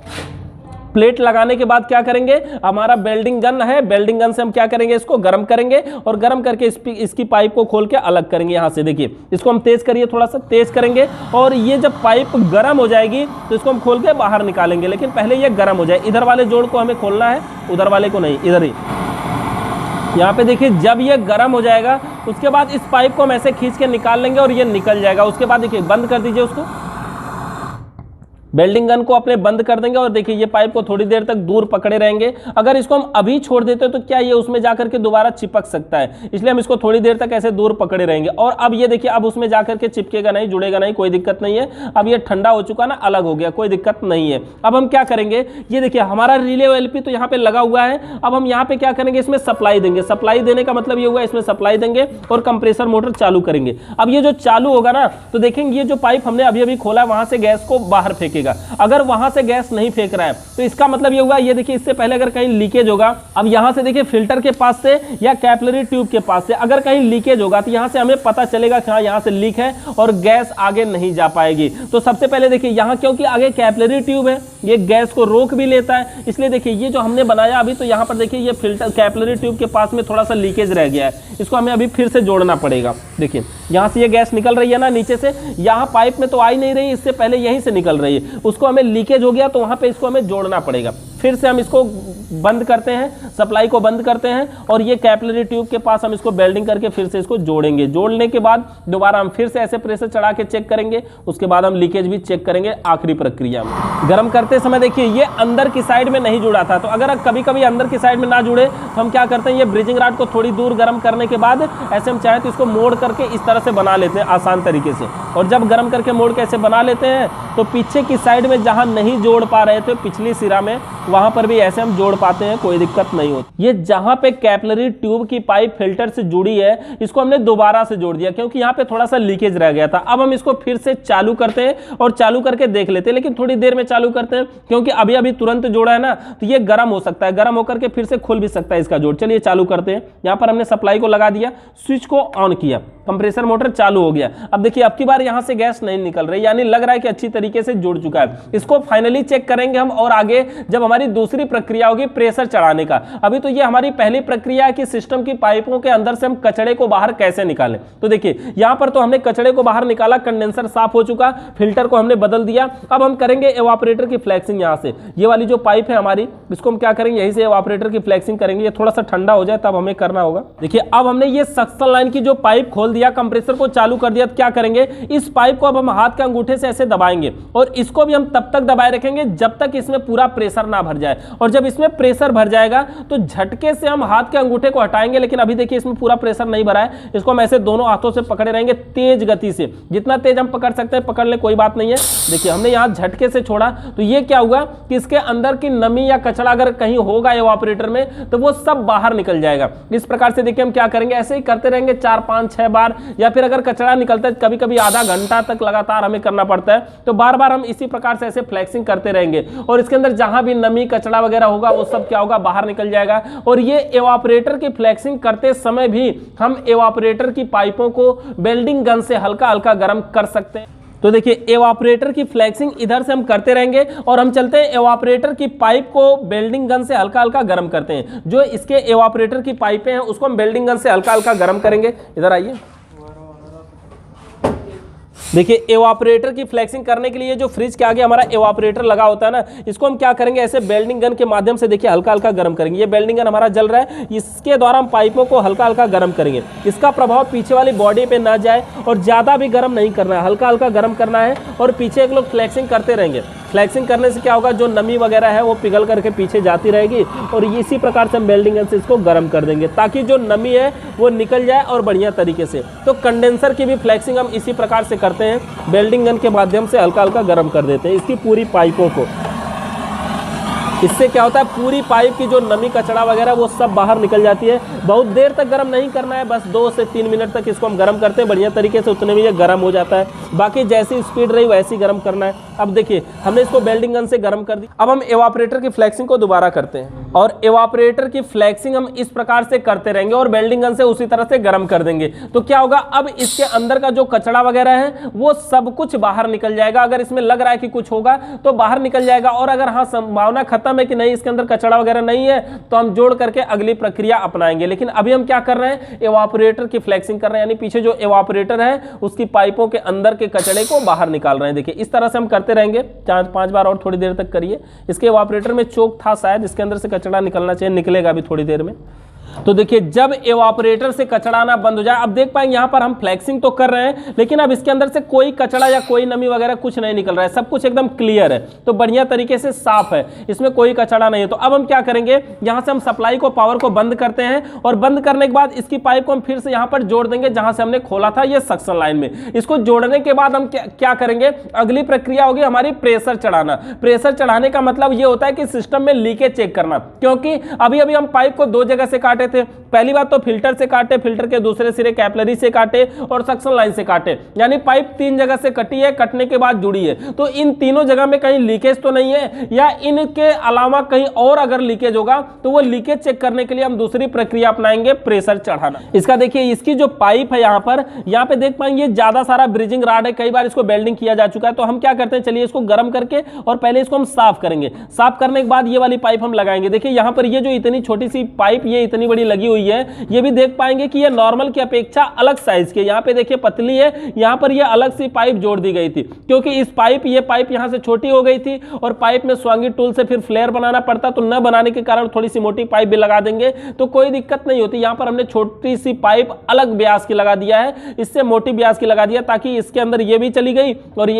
प्लेट लगाने के बाद क्या करेंगे, हमारा वेल्डिंग गन है, वेल्डिंग गन से हम क्या करेंगे, इसको गर्म करेंगे और गर्म करके इसकी पाइप को खोल के अलग करेंगे। यहां से देखिए, इसको हम तेज करिए, थोड़ा सा तेज करेंगे और ये जब पाइप गर्म हो जाएगी तो इसको हम खोल के बाहर निकालेंगे, लेकिन पहले ये गर्म हो जाए। इधर वाले जोड़ को हमें खोलना है, उधर वाले को नहीं, इधर ही। यहाँ पे देखिए, जब ये गर्म हो जाएगा उसके बाद इस पाइप को हम ऐसे खींच के निकाल लेंगे और ये निकल जाएगा। उसके बाद देखिए, बंद कर दीजिए उसको, वेल्डिंग गन को अपने बंद कर देंगे और देखिए ये पाइप को थोड़ी देर तक दूर पकड़े रहेंगे। अगर इसको हम अभी छोड़ देते हैं तो क्या ये उसमें जाकर के दोबारा चिपक सकता है, इसलिए हम इसको थोड़ी देर तक ऐसे दूर पकड़े रहेंगे। और अब ये देखिए, अब उसमें जाकर के चिपकेगा नहीं, जुड़ेगा नहीं, कोई दिक्कत नहीं है। अब ये ठंडा हो चुका ना, अलग हो गया, कोई दिक्कत नहीं है। अब हम क्या करेंगे, ये देखिए हमारा रिले एलपी तो यहाँ पे लगा हुआ है। अब हम यहाँ पे क्या करेंगे, इसमें सप्लाई देंगे। सप्लाई देने का मतलब ये हुआ, इसमें सप्लाई देंगे और कंप्रेसर मोटर चालू करेंगे। अब ये जो चालू होगा ना, तो देखेंगे ये जो पाइप हमने अभी अभी खोला है वहां से गैस को बाहर फेंकेगा। अगर वहां से गैस नहीं फेंक रहा है तो इसका मतलब ये हुआ, ये देखिए इससे पहले अगर कहीं लीकेज होगा, अब यहां से देखिए फिल्टर के पास से या कैपिलरी ट्यूब के पास से अगर कहीं लीकेज होगा तो यहां से हमें पता चलेगा कि हाँ यहां से लीक है और गैस आगे नहीं जा पाएगी। तो सबसे पहले देखिए, यहां क्योंकि आगे कैपिलरी ट्यूब है, ये गैस को रोक भी लेता है, इसलिए देखिए ये जो हमने बनाया अभी, तो यहां पर देखिए ये फिल्टर कैपिलरी ट्यूब के पास में थोड़ा सा लीकेज रह गया है, इसको हमें अभी फिर से जोड़ना पड़ेगा। देखिए यहां से ये गैस निकल रही है ना नीचे से, यहां पाइप में तो आ ही नहीं रही, इससे पहले यहीं से निकल रही है, उसको हमें लीकेज हो गया तो वहां पे इसको हमें जोड़ना पड़ेगा। फिर से हम इसको बंद करते हैं, सप्लाई को बंद करते हैं और ये कैपिलरी ट्यूब के पास हम इसको वेल्डिंग करके फिर से इसको जोड़ेंगे। जोड़ने के बाद दोबारा हम फिर से ऐसे प्रेशर चढ़ा के चेक करेंगे, उसके बाद हम लीकेज भी चेक करेंगे आखिरी प्रक्रिया में। गर्म करते समय देखिए ये अंदर की साइड में नहीं जुड़ा था, तो अगर कभी कभी अंदर की साइड में ना जुड़े तो हम क्या करते हैं, ये ब्रिजिंग रॉड को थोड़ी दूर गर्म करने के बाद ऐसे हम चाहे तो इसको मोड़ करके इस तरह से बना लेते हैं आसान तरीके से। और जब गर्म करके मोड़ के ऐसे बना लेते हैं तो पीछे की साइड में जहां नहीं जोड़ पा रहे थे पिछली सिरा में, वहां पर भी ऐसे हम जोड़ पाते हैं, कोई दिक्कत नहीं होती। ये जहां पे कैपिलरी ट्यूब की पाइप फिल्टर से जुड़ी है, इसको हमने दोबारा से जोड़ दिया क्योंकि यहाँ पे थोड़ा सा लीकेज रह गया था। अब हम इसको फिर से चालू करते हैं और चालू करके देख लेते हैं, लेकिन थोड़ी देर में चालू करते हैं क्योंकि अभी अभी तुरंत जोड़ा है ना, तो ये गर्म हो सकता है, गर्म होकर के फिर से खुल भी सकता है इसका जोड़। चलिए चालू करते हैं। यहाँ पर हमने सप्लाई को लगा दिया, स्विच को ऑन किया, कंप्रेसर मोटर चालू हो गया। अब देखिए अब की बार यहाँ से गैस नहीं निकल रही, यानी लग रहा है कि अच्छी तरीके से जुड़ चुका है। इसको फाइनली चेक करेंगे हम और आगे जब हमारी दूसरी प्रक्रिया होगी प्रेशर चढ़ाने का। अभी तो ये हमारी पहली प्रक्रिया है कि सिस्टम की पाइपों के अंदर से हम कचड़े को बाहर कैसे निकालें। तो देखिए यहां पर तो हमने कचड़े को बाहर निकाला, कंडेंसर साफ हो चुका, फिल्टर को हमने बदल दिया। अब हम करेंगे एवापोरेटर की फ्लैक्सिंग। यहां से ये वाली जो पाइप है हमारी, इसको हम क्या करेंगे, यहीं से एवापोरेटर की फ्लैक्सिंग करेंगे। ये थोड़ा सा ठंडा हो जाए तब हमें करना होगा। देखिए अब हमने ये सक्शन लाइन की जो पाइप खोल दिया, कंप्रेसर को चालू कर दिया, तो क्या करेंगे, इस पाइप को अब हम हाथ के अंगूठे से ऐसे दबाएंगे और इसको भी हम तब तक दबाए रखेंगे जब तक इसमें पूरा प्रेशर ना भर जाए। और जब इसमें प्रेशर भर जाएगा तो झटके से हम हाथ के अंगूठे को हटाएंगे, लेकिन अभी देखिए इसमें पूरा प्रेशर नहीं भरा है। इसको हम ऐसे दोनों हाथों से पकड़े रहेंगे तेज गति से, जितना तेज हम पकड़ सकते हैं पकड़ ले, कोई बात नहीं है। देखिए हमने यहाँ झटके से छोड़ा तो ये क्या हुआ कि इसके अंदर की नमी या कचरा अगर कहीं होगा एवापोरेटर में तो वो सब बाहर निकल जाएगा। इस प्रकार से देखिए हम क्या करेंगे, ऐसे ही करते रहेंगे 4, 5, 6 बार, या फिर अगर कचरा निकलता है कभी कभी आधा घंटा तक लगातार हमें करना पड़ता है, तो बार बार हम इसी प्रकार से ऐसे फ्लैक्सिंग करते रहेंगे और इसके अंदर जहां भी नमी कचरा वगैरह होगा वो सब क्या होगा, बाहर निकल जाएगा। और ये एवापोरेटर की फ्लैक्सिंग करते समय भी हम एवापोरेटर की पाइपों को वेल्डिंग गन से हल्का हल्का गर्म कर सकते हैं। तो देखिए एवापोरेटर की फ्लैक्सिंग इधर से हम करते रहेंगे और हम चलते हैं एवापोरेटर की पाइप को वेल्डिंग गन से हल्का हल्का गर्म करते हैं। जो इसके एवापोरेटर की पाइपें हैं उसको हम वेल्डिंग गन से हल्का हल्का गर्म करेंगे। इधर आइए, देखिए एवापोरेटर की फ्लैक्सिंग करने के लिए जो फ्रिज के आगे हमारा एवापोरेटर लगा होता है ना, इसको हम क्या करेंगे, ऐसे वेल्डिंग गन के माध्यम से देखिए हल्का हल्का गर्म करेंगे। ये वेल्डिंग गन हमारा जल रहा है, इसके द्वारा हम पाइपों को हल्का हल्का गर्म करेंगे। इसका प्रभाव पीछे वाली बॉडी पे ना जाए और ज़्यादा भी गर्म नहीं करना है, हल्का हल्का गर्म करना है। और पीछे एक लोग फ्लैक्सिंग करते रहेंगे। फ्लैक्सिंग करने से क्या होगा, जो नमी वगैरह है वो पिघल करके पीछे जाती रहेगी और इसी प्रकार से हम वेल्डिंग गन से इसको गर्म कर देंगे ताकि जो नमी है वो निकल जाए और बढ़िया तरीके से। तो कंडेंसर की भी फ्लैक्सिंग हम इसी प्रकार से करते हैं, वेल्डिंग गन के माध्यम से हल्का हल्का गर्म कर देते हैं इसकी पूरी पाइपों को। इससे क्या होता है, पूरी पाइप की जो नमी कचरा वगैरह वो सब बाहर निकल जाती है। बहुत देर तक गर्म नहीं करना है, बस 2 से 3 मिनट तक इसको हम गर्म करते हैं बढ़िया तरीके से, उतने में ये गर्म हो जाता है। बाकी जैसी स्पीड रही वैसी गर्म करना है। अब देखिए हमने इसको वेल्डिंग गन से गर्म कर दी। अब हम एवापोरेटर की फ्लैक्सिंग को दोबारा करते हैं और एवापोरेटर की फ्लैक्सिंग हम इस प्रकार से करते रहेंगे और वेल्डिंग गन से उसी तरह से गर्म कर देंगे। तो क्या होगा, अब इसके अंदर का जो कचरा वगैरह है वो सब कुछ बाहर निकल जाएगा। अगर इसमें लग रहा है कि कुछ होगा तो बाहर निकल जाएगा, और अगर हाँ संभावना खत्म है कि नहीं इसके अंदर कचरा वगैरह नहीं है तो हम जोड़ करके अगली प्रक्रिया अपनाएंगे। लेकिन अभी हम क्या कर रहे हैं, एवापोरेटर की फ्लैक्सिंग कर रहे हैं, यानी पीछे जो एवापोरेटर है उसकी पाइपों के अंदर के कचरे को बाहर निकाल रहे हैं। देखिए इस तरह से हम करते रहेंगे 4-5 बार और थोड़ी देर तक करिए। इसके एवापोरेटर में चोक था शायद, इसके अंदर से कचरा निकलना चाहिए, निकलेगा अभी थोड़ी देर में। तो देखिए जब एवापोरेटर से कचरा आना बंद हो जाए, अब देख पाएंगे यहां पर हम फ्लैक्सिंग तो कर रहे हैं लेकिन अब इसके अंदर से कोई कचरा या कोई नमी वगैरह कुछ नहीं निकल रहा है, सब कुछ एकदम क्लियर है, तो बढ़िया तरीके से साफ है, इसमें कोई कचरा नहीं है। तो अब हम क्या करेंगे, यहां से हम सप्लाई को, पावर को बंद करते हैं और बंद करने के बाद इसकी पाइप को हम फिर से यहां पर जोड़ देंगे जहां से हमने खोला था, ये सक्शन लाइन में। इसको जोड़ने के बाद हम क्या करेंगे, अगली प्रक्रिया होगी हमारी प्रेशर चढ़ाना। प्रेशर चढ़ाने का मतलब ये होता है कि सिस्टम में लीकेज चेक करना, क्योंकि अभी अभी हम पाइप को 2 जगह से काटे थे। पहली बात तो फिल्टर से काटे, फिल्टर के दूसरे सिरे कैपिलरी से काटे और सक्शन लाइन से काटे, यानी पाइप 3 जगह से कटी है, कटने के बाद जुड़ी है। तो इन तीनों जगह में कहीं लीकेज तो नहीं है, या इनके अलावा कहीं और अगर लीकेज होगा तो वो लीकेज चेक करने के लिए हम दूसरी प्रक्रिया अपनाएंगे, प्रेशर चढ़ाना। इसका देखिए इसकी जो पाइप है यहाँ पे देख पाएंगे ज्यादा सारा ब्रिजिंग रॉड है, कई बार इसको वेल्डिंग किया जा चुका है। तो हम क्या करते हैं, चलिए इसको गर्म करके और पहले इसको हम साफ करेंगे। साफ करने के बाद ये वाली पाइप हम लगाएंगे। देखिए यहाँ पर ये जो इतनी छोटी सी पाइप ये इतनी बड़ी लगी हुई है, ये भी देख पाएंगे कि ये नॉर्मल की अपेक्षा अलग साइज के, यहाँ पे देखिए पतली है, यहाँ पर ये अलग सी पाइप जोड़ दी गई थी, क्योंकि इस पाइप ये पाइप यहाँ से छोटी हो गई थी और पाइप में स्वांगी टूल से फिर फ्लेयर बनाना पड़ता, तो न बनाने के कारण थोड़ी सी मोटी पाइप भी लगा देंगे तो कोई दिक्कत नहीं होती। यहाँ पर हमने छोटी सी पाइप अलग व्यास की लगा दिया है, इससे मोटी व्यास की लगा दिया ताकि इसके अंदर ये भी चली गई और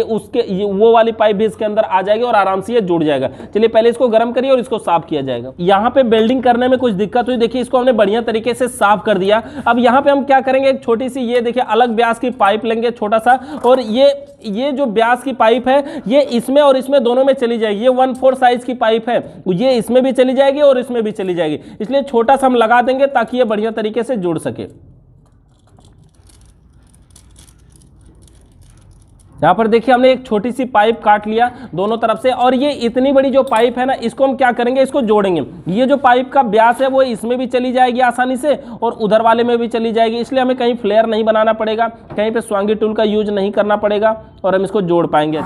वो वाली पाइप भी इसके अंदर आ जाएगी और आराम से ये जुड़ जाएगा। चलिए पहले इसको गर्म करिए और इसको साफ किया जाएगा। यहाँ पे वेल्डिंग करने में कुछ दिक्कत हुई, देखिए इसको हमने बढ़िया तरीके से साफ कर दिया। अब यहाँ पे हम क्या करेंगे, एक छोटी सी ये देखिए अलग व्यास की पाइप लेंगे छोटा सा, और ये जो व्यास की पाइप है ये इसमें और इसमें दोनों में चली जाएगी। ये 1/4 साइज की पाइप है, ये इसमें भी चली जाएगी और इसमें भी चली जाएगी, इसलिए छोटा सा हम लगा देंगे ताकि ये बढ़िया तरीके से जुड़ सके। यहाँ पर देखिए हमने एक छोटी सी पाइप काट लिया दोनों तरफ से, और ये इतनी बड़ी जो पाइप है ना, इसको हम क्या करेंगे, इसको जोड़ेंगे। ये जो पाइप का व्यास है वो इसमें भी चली जाएगी आसानी से और उधर वाले में भी चली जाएगी, इसलिए हमें कहीं फ्लेयर नहीं बनाना पड़ेगा, कहीं पे स्वांगी टूल का यूज नहीं करना पड़ेगा और हम इसको जोड़ पाएंगे।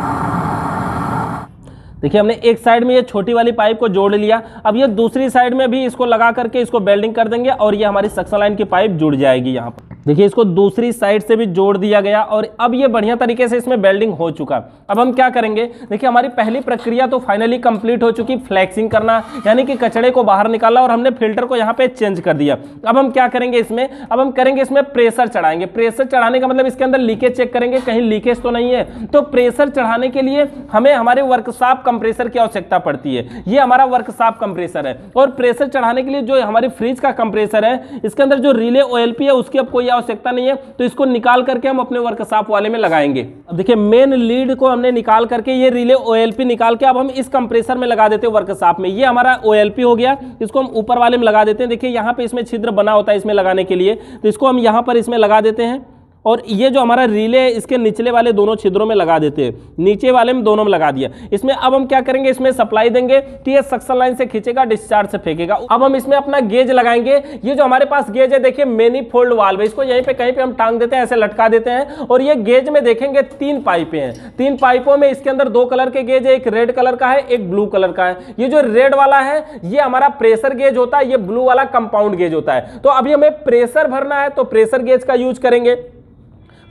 देखिए हमने एक साइड में ये छोटी वाली पाइप को जोड़ लिया, अब ये दूसरी साइड में भी इसको लगा करके इसको वेल्डिंग कर देंगे और ये हमारी सक्शन लाइन की पाइप जुड़ जाएगी। यहाँ पर देखिए इसको दूसरी साइड से भी जोड़ दिया गया और अब ये बढ़िया तरीके से इसमें वेल्डिंग हो चुका। अब हम क्या करेंगे, देखिए हमारी पहली प्रक्रिया तो फाइनली कंप्लीट हो चुकी, फ्लैक्सिंग करना यानी कि कचड़े को बाहर निकाला, और हमने फिल्टर को यहाँ पे चेंज कर दिया। अब हम क्या करेंगे इसमें, अब हम करेंगे इसमें प्रेशर चढ़ाएंगे। प्रेशर चढ़ाने का मतलब इसके अंदर लीकेज चेक करेंगे, कहीं लीकेज तो नहीं है। तो प्रेशर चढ़ाने के लिए हमें हमारे वर्कशॉप कंप्रेसर की आवश्यकता पड़ती है, ये हमारा वर्कशॉप कंप्रेसर है। और प्रेशर चढ़ाने के लिए जो हमारी फ्रिज का कंप्रेसर है, इसके अंदर जो रिले OLP है उसकी अब कोई आवश्यकता नहीं है, तो इसको निकाल करके हम अपने वर्कशॉप वाले में लगाएंगे। अब देखिए मेन लीड को हमने निकाल करके ये रिले OLP निकाल के अब हम इस कंप्रेसर में लगा देते हैं वर्कशॉप में। ये हमारा OLP हो गया, इसको हम ऊपर वाले में लगा देते हैं। देखिए यहाँ पे इसमें छिद्र बना होता है इसमें लगाने के लिए, तो इसको हम यहाँ पर इसमें लगा देते हैं। और ये जो हमारा रिले है इसके निचले वाले दोनों छिद्रों में लगा देते हैं, नीचे वाले में दोनों में लगा दिया। इसमें अब हम क्या करेंगे, इसमें सप्लाई देंगे कि ये सक्शन लाइन से खींचेगा, डिस्चार्ज से फेंकेगा। अब हम इसमें अपना गेज लगाएंगे। ये जो हमारे पास गेज है देखिए मैनीफोल्ड वाल्व है, इसको यहीं पे कहीं पे हम टांग देते हैं, ऐसे लटका देते हैं। और ये गेज में देखेंगे 3 पाइपें हैं, 3 पाइपों में इसके अंदर 2 कलर के गेज है, एक रेड कलर का है, एक ब्लू कलर का है। ये जो रेड वाला है ये हमारा प्रेशर गेज होता है, ये ब्लू वाला कंपाउंड गेज होता है। तो अभी हमें प्रेशर भरना है तो प्रेशर गेज का यूज करेंगे।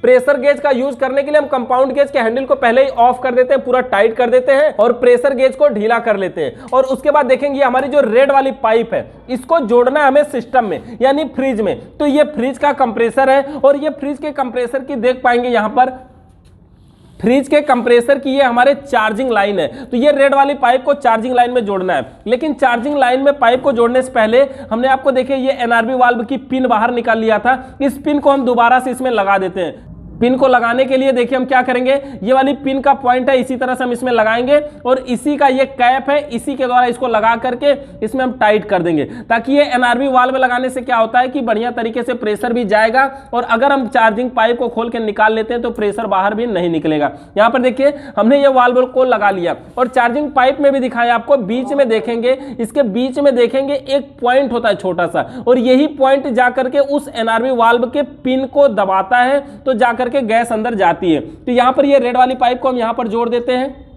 प्रेशर गेज का यूज करने के लिए हम कंपाउंड गेज के हैंडल को पहले ही ऑफ कर देते हैं, पूरा टाइट कर देते हैं और प्रेशर गेज को ढीला कर लेते हैं। और उसके बाद देखेंगे हमारी जो रेड वाली पाइप है इसको जोड़ना है हमें सिस्टम में यानी फ्रिज में। तो ये फ्रिज का कंप्रेसर है और ये फ्रिज के कंप्रेसर की देख पाएंगे यहां पर फ्रिज के कंप्रेसर की ये हमारे चार्जिंग लाइन है। तो ये रेड वाली पाइप को चार्जिंग लाइन में जोड़ना है, लेकिन चार्जिंग लाइन में पाइप को जोड़ने से पहले हमने आपको देखिए ये NRB वाल्व की पिन बाहर निकाल लिया था, इस पिन को हम दोबारा से इसमें लगा देते हैं। पिन को लगाने के लिए देखिए हम क्या करेंगे, ये वाली पिन का पॉइंट है, इसी तरह से हम इसमें लगाएंगे और इसी का ये कैप है, इसी के द्वारा इसको लगा करके इसमें हम टाइट कर देंगे, ताकि ये एनआरबी वाल्व लगाने से क्या होता है कि बढ़िया तरीके से प्रेशर भी जाएगा और अगर हम चार्जिंग पाइप को खोल के निकाल लेते हैं तो प्रेशर बाहर भी नहीं निकलेगा। यहां पर देखिए हमने ये वाल्व को लगा लिया और चार्जिंग पाइप में भी दिखाया आपको, बीच में देखेंगे, इसके बीच में देखेंगे एक पॉइंट होता है छोटा सा, और यही पॉइंट जाकर के उस एनआरबी वाल्व के पिन को दबाता है तो जाकर के गैस अंदर जाती है। तो यहां पर ये रेड वाली पाइप को हम यहां पर जोड़ देते हैं,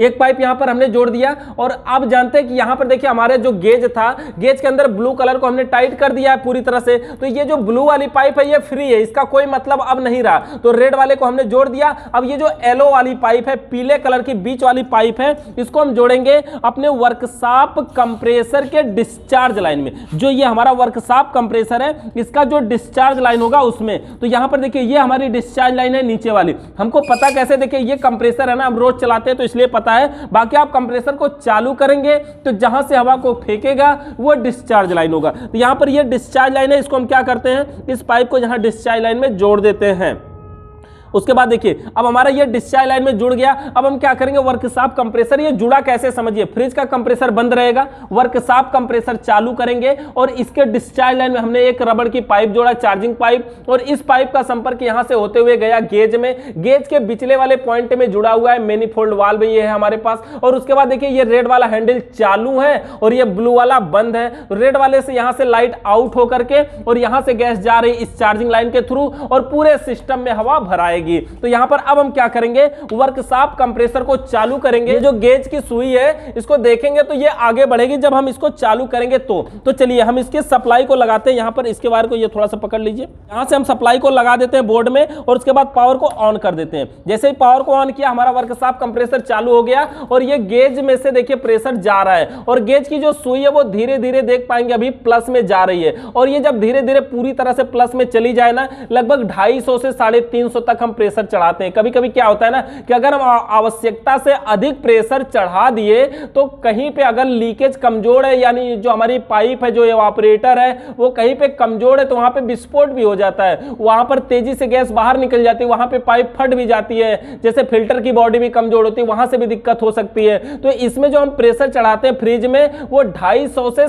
एक पाइप यहां पर हमने जोड़ दिया और अब जानते हैं कि यहां पर देखिए हमारे जो गेज था, गेज के अंदर ब्लू कलर को हमने टाइट कर दिया है पूरी तरह से, तो ये जो ब्लू वाली पाइप है ये फ्री है, इसका कोई मतलब अब नहीं रहा, तो रेड वाले को हमने जोड़ दिया। अब ये जो येलो वाली पाइप है, पीले कलर की बीच वाली पाइप है, इसको हम जोड़ेंगे अपने वर्कशॉप कंप्रेसर के डिस्चार्ज लाइन में। जो ये हमारा वर्कशॉप कंप्रेसर है इसका जो डिस्चार्ज लाइन होगा उसमें, तो यहां पर देखिए ये हमारी डिस्चार्ज लाइन है नीचे वाली। हमको पता कैसे, देखिए ये कंप्रेसर है ना, हम रोज चलाते हैं तो इसलिए पता है, बाकी आप कंप्रेसर को चालू करेंगे तो जहां से हवा को फेंकेगा वो डिस्चार्ज लाइन होगा। तो यहां पर ये डिस्चार्ज लाइन है, इसको हम क्या करते हैं, इस पाइप को यहां डिस्चार्ज लाइन में जोड़ देते हैं। उसके बाद देखिए अब हमारा ये डिस्चार्ज लाइन में जुड़ गया। अब हम क्या करेंगे, वर्कशॉप कंप्रेसर ये जुड़ा कैसे समझिए, फ्रिज का कंप्रेसर बंद रहेगा, वर्कशॉप कंप्रेसर चालू करेंगे और इसके डिस्चार्ज लाइन में हमने एक रबड़ की पाइप जोड़ा, चार्जिंग पाइप, और इस पाइप का संपर्क यहां से होते हुए गया गेज में, गेज के बिचले वाले पॉइंट में जुड़ा हुआ है मैनिफोल्ड वाल्व, ये है हमारे पास। और उसके बाद देखिए ये रेड वाला हैंडल चालू है और ये ब्लू वाला बंद है। रेड वाले से यहां से लाइट आउट होकर के और यहां से गैस जा रही इस चार्जिंग लाइन के थ्रू और पूरे सिस्टम में हवा भराएगी। तो यहां पर अब हम क्या करेंगे, वर्कशॉप कंप्रेसर को चालू करेंगे। जो गेज की सुई है इसको देखेंगे तो ये आगे बढ़ेगी जब हम इसको चालू करेंगे तो चलिए हम इसके सप्लाई को लगाते हैं। यहां पर इसके वायर को ये थोड़ा सा पकड़ लीजिए, यहां से हम सप्लाई को लगा देते हैं बोर्ड में और उसके बाद पावर को ऑन कर देते हैं। जैसे ही पावर को ऑन किया हमारा वर्कशॉप कंप्रेसर चालू हो गया और ये गेज में से देखिए प्रेशर जा रहा है और गेज की जो सुई है वो धीरे धीरे देख पाएंगे अभी प्लस में जा रही है और ये जब धीरे धीरे पूरी तरह से प्लस में चली जाए ना, लगभग 250 से 350 तक हम प्रेशर चढ़ाते हैं। कभी कभी क्या होता है ना कि अगर हम आवश्यकता से अधिक प्रेशर चढ़ा दिए तो कहीं पे अगर लीकेज कमजोर है, यानी जो हमारी पाइप है, जो इवापोरेटर है वो कहीं पे कमजोर है तो वहां पे विस्फोट भी हो जाता है, वहां पर तेजी से गैस बाहर निकल जाती है, वहां पे पाइप फट भी जाती है। जैसे फिल्टर की बॉडी भी कमजोर होती है, वहां से भी दिक्कत हो सकती है। तो इसमें जो हम प्रेशर चढ़ाते हैं फ्रिज में वो 250 से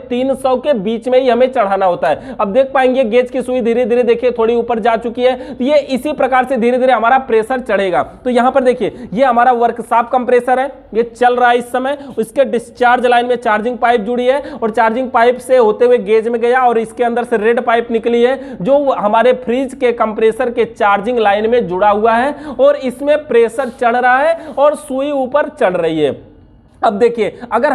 350 के बीच में ही हमें चढ़ाना होता है। अब देख पाएंगे गेज की सुई धीरे धीरे देखिए थोड़ी ऊपर जा चुकी है, तो ये इसी प्रकार से धीरे धीरे हमारा प्रेशर चढ़ेगा। तो यहां पर देखिए ये हमारा वर्कशॉप कंप्रेसर है, ये चल रहा है इस समय, इसके डिस्चार्ज लाइन में चार्जिंग पाइप जुड़ी है और चार्जिंग पाइप से होते हुए गेज में गया और इसके अंदर से रेड पाइप निकली है जो हमारे फ्रिज के कंप्रेसर के चार्जिंग लाइन में जुड़ा हुआ है और इसमें प्रेशर चढ़ रहा है और सुई ऊपर चढ़ रही है। अब देखिए अगर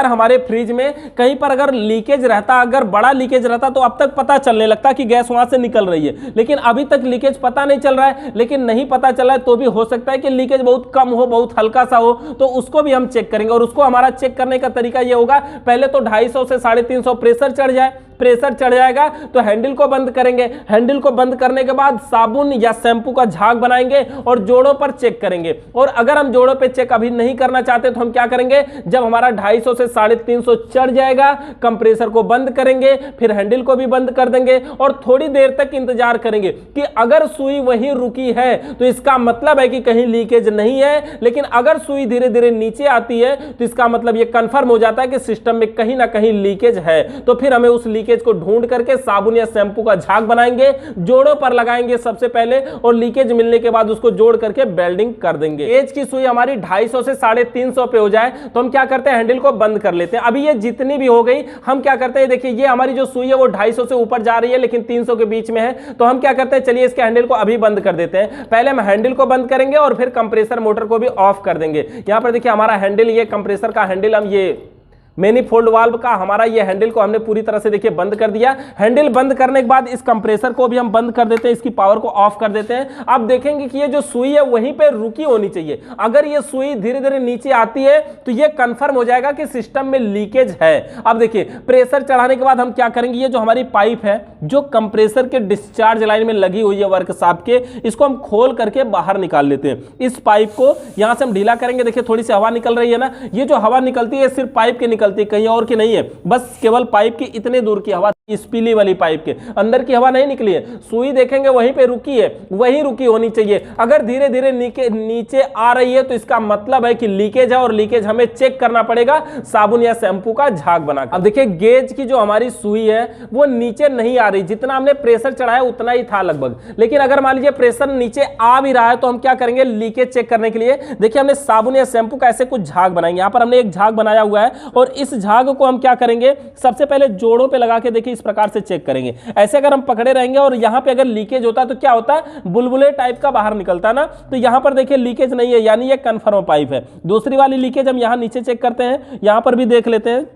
हमारे फ्रिज में कहीं पर अगर लीकेज रहता, अगर बड़ा लीकेज रहता तो अब तक पता चलने लगता कि गैस वहां से निकल रही है, लेकिन अभी तक लीकेज पता नहीं चल रहा है। लेकिन नहीं पता चला है तो भी हो सकता है कि लीकेज बहुत कम हो, बहुत हल्का सा हो, तो उसको भी हम चेक करेंगे। और उसको हमारा चेक करने का तरीका यह होगा, पहले तो 250 से 350 प्रेशर चढ़ जाए, प्रेशर चढ़ जाएगा तो हैंडल को बंद करेंगे, हैंडल को बंद करने के बाद साबुन या शैम्पू का झाग बनाएंगे और जोड़ों पर चेक करेंगे। और अगर हम जोड़ों पे चेक अभी नहीं करना चाहते तो हम क्या करेंगे, जब हमारा 250 से 350 चढ़ जाएगा कंप्रेसर को बंद करेंगे, फिर हैंडल को भी बंद कर देंगे और थोड़ी देर तक इंतजार करेंगे कि अगर सुई वहीं रुकी है तो इसका मतलब है कि कहीं लीकेज नहीं है। लेकिन अगर सुई धीरे धीरे नीचे आती है तो इसका मतलब यह कंफर्म हो जाता है कि सिस्टम में कहीं ना कहीं लीकेज है। तो फिर हमें उस लीकेज को ढूंढ करके साबुन या शैम्पू का झाग बनाएंगे, जोड़ों पर लगाएंगे सबसे पहले और लीकेज मिलने के बाद उसको जोड़ करके वेल्डिंग कर देंगे। गेज की सुई हमारी 250 से 350 पे हो जाए तो हम क्या करते हैं, हैंडल को बंद कर लेते हैं। अभी ये जितनी भी हो गई हम क्या करते हैं, देखिए ये हमारी जो सुई है वो 250 से ऊपर जा रही है लेकिन 300 के बीच में है, तो हम क्या करते हैं, चलिए इसके हैंडल को अभी बंद कर देते हैं। पहले हम हैंडल को बंद करेंगे और फिर कंप्रेसर मोटर को भी ऑफ कर देंगे। यहां पर देखिए हमारा हैंडल, ये कंप्रेसर का हैंडल, हम ये मैनिफोल्ड वाल्व का हमारा ये हैंडल को हमने पूरी तरह से देखिए बंद कर दिया। हैंडल बंद करने के बाद इस कंप्रेसर को भी हम बंद कर देते हैं, इसकी पावर को ऑफ कर देते हैं। आप देखेंगे कि ये जो सुई है वहीं पे रुकी होनी चाहिए। अगर ये सुई धीरे धीरे नीचे आती है तो ये कंफर्म हो जाएगा कि सिस्टम में लीकेज है। अब देखिए प्रेशर चढ़ाने के बाद हम क्या करेंगे, ये जो हमारी पाइप है जो कंप्रेसर के डिस्चार्ज लाइन में लगी हुई है वर्कशॉप के, इसको हम खोल करके बाहर निकाल लेते हैं। इस पाइप को यहां से हम ढीला करेंगे, देखिए थोड़ी सी हवा निकल रही है ना, ये जो हवा निकलती है सिर्फ पाइप के निकलती, कहीं और की नहीं है, बस केवल पाइप की इतने दूर की हवा। इस पीली वाली पाइप के अंदर की हवा नहीं निकली है, सुई देखेंगे वहीं पे रुकी है, वहीं रुकी होनी चाहिए। अगर धीरे धीरे नीचे आ रही है तो इसका मतलब है कि लीकेज है, और लीकेज हमें चेक करना पड़ेगा साबुन या शैम्पू का झाग बना। अब देखिए गेज की जो हमारी सुई है वो नीचे नहीं आ रही, जितना हमने प्रेशर चढ़ाया उतना ही था लगभग। लेकिन अगर मान लीजिए प्रेशर नीचे आ भी रहा है तो हम क्या करेंगे, लीकेज चेक करने के लिए देखिए हमने साबुन या शैम्पू का ऐसे कुछ झाग बनाएंगे। यहां पर हमने एक झाग बनाया हुआ है और इस झाग को हम क्या करेंगे, सबसे पहले जोड़ों पे लगा के देखिए इस प्रकार से चेक करेंगे। ऐसे अगर हम पकड़े रहेंगे और यहां पे अगर लीकेज होता है तो क्या होता है, बुलबुले टाइप का बाहर निकलता है ना। तो यहां पर देखिए लीकेज नहीं है, यानी ये कंफर्म पाइप है। दूसरी वाली लीकेज हम यहां नीचे चेक करते हैं, यहां पर भी देख लेते हैं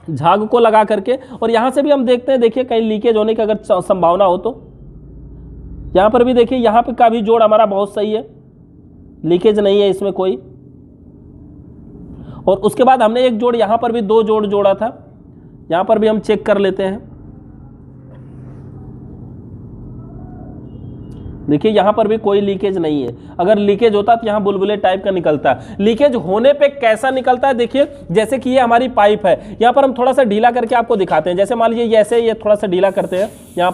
झाग को लगा करके, और यहां से भी हम देखते हैं देखिए कहीं लीकेज होने की अगर संभावना हो तो यहां पर भी देखिए, यहां पे का भी जोड़ हमारा बहुत सही है, लीकेज नहीं है इसमें कोई। और उसके बाद हमने एक जोड़ यहां पर भी 2 जोड़ जोड़ा था, यहां पर भी हम चेक कर लेते हैं। देखिए यहां पर भी कोई लीकेज नहीं है, अगर लीकेज होता तो यहां बुलबुले टाइप का निकलता है। लीकेज होने पे कैसा निकलता है, देखिए जैसे कि ये हमारी पाइप है, यहां पर हम थोड़ा सा ढीला करके आपको दिखाते हैं। जैसे मान लीजिए ऐसे ये थोड़ा सा ढीला करते हैं, यहां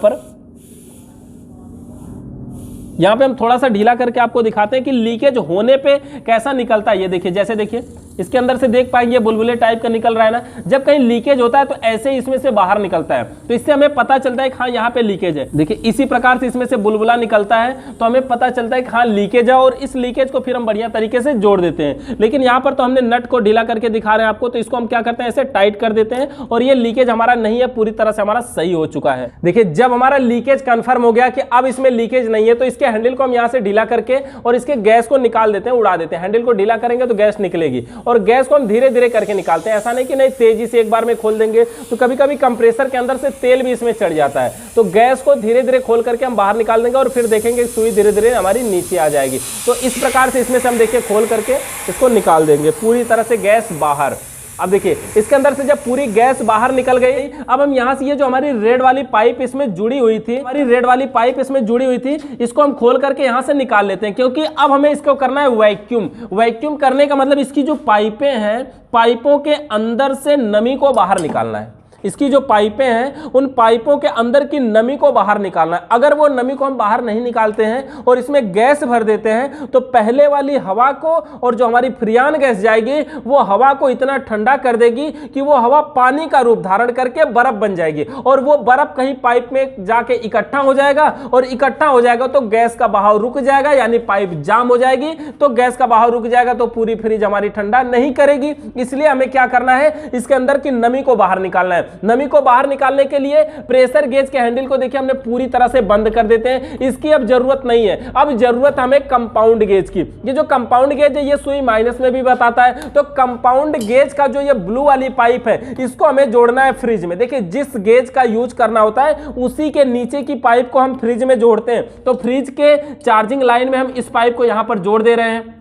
पे हम थोड़ा सा ढीला करके आपको दिखाते हैं कि लीकेज होने पे कैसा निकलता है। ये देखिए, जैसे देखिए इसके अंदर से देख पाएंगे बुलबुले टाइप का निकल रहा है ना। जब कहीं लीकेज होता है तो ऐसे ही इसमें से बाहर निकलता है, तो इससे हमें पता चलता है कि हाँ यहाँ पे लीकेज है। देखिए इसी प्रकार से इसमें से बुलबुला निकलता है तो हमें पता चलता है कि हाँ लीकेज है, और इस लीकेज को फिर हम बढ़िया तरीके से जोड़ देते हैं। लेकिन यहाँ पर तो हमने नट को ढीला करके दिखा रहे हैं आपको, तो इसको हम क्या करते हैं, ऐसे टाइट कर देते हैं और ये लीकेज हमारा नहीं है, पूरी तरह से हमारा सही हो चुका है। देखिए जब हमारा लीकेज कंफर्म हो गया कि अब इसमें लीकेज नहीं है, तो इसके हैंडल को हम यहाँ से ढीला करके और इसके गैस को निकाल देते हैं, उड़ा देते हैं। हैंडल को ढीला करेंगे तो गैस निकलेगी, और गैस को हम धीरे धीरे करके निकालते हैं। ऐसा नहीं कि नहीं तेजी से एक बार में खोल देंगे, तो कभी कभी कंप्रेसर के अंदर से तेल भी इसमें चढ़ जाता है। तो गैस को धीरे धीरे खोल करके हम बाहर निकाल देंगे और फिर देखेंगे सुई धीरे धीरे हमारी नीचे आ जाएगी। तो इस प्रकार से इसमें से हम देखिए खोल करके इसको निकाल देंगे, पूरी तरह से गैस बाहर। अब देखिए इसके अंदर से जब पूरी गैस बाहर निकल गई, अब हम यहां से ये जो हमारी रेड वाली पाइप इसमें जुड़ी हुई थी, हमारी रेड वाली पाइप इसमें जुड़ी हुई थी, इसको हम खोल करके यहां से निकाल लेते हैं, क्योंकि अब हमें इसको करना है वैक्यूम। वैक्यूम करने का मतलब इसकी जो पाइपें हैं, पाइपों के अंदर से नमी को बाहर निकालना है। इसकी जो पाइपें हैं उन पाइपों के अंदर की नमी को बाहर निकालना है। अगर वो नमी को हम बाहर नहीं निकालते हैं और इसमें गैस भर देते हैं, तो पहले वाली हवा को और जो हमारी फ्रियान गैस जाएगी वो हवा को इतना ठंडा कर देगी कि वो हवा पानी का रूप धारण करके बर्फ बन जाएगी, और वो बर्फ कहीं पाइप में जाके इकट्ठा हो जाएगा, और इकट्ठा हो जाएगा तो गैस का बहाव रुक जाएगा, यानी पाइप जाम हो जाएगी। तो गैस का बहाव रुक जाएगा तो पूरी फ्रिज हमारी ठंडा नहीं करेगी। इसलिए हमें क्या करना है, इसके अंदर की नमी को बाहर निकालना है। नमी को बाहर निकालने के लिए प्रेशर गेज के हैंडल को देखिए हमने पूरी तरह से बंद कर देते हैं, इसकी अब जरूरत नहीं है। अब जरूरत हमें कंपाउंड गेज की। ये जो कंपाउंड गेज है ये सुई माइनस में भी बताता है, तो कंपाउंड गेज का जो ये ब्लू वाली पाइप है इसको हमें जोड़ना है फ्रिज में। देखिए जिस गेज का यूज करना होता है उसी के नीचे की पाइप को हम फ्रिज में जोड़ते हैं। तो फ्रिज के चार्जिंग लाइन में हम इस पाइप को यहां पर जोड़ दे रहे हैं।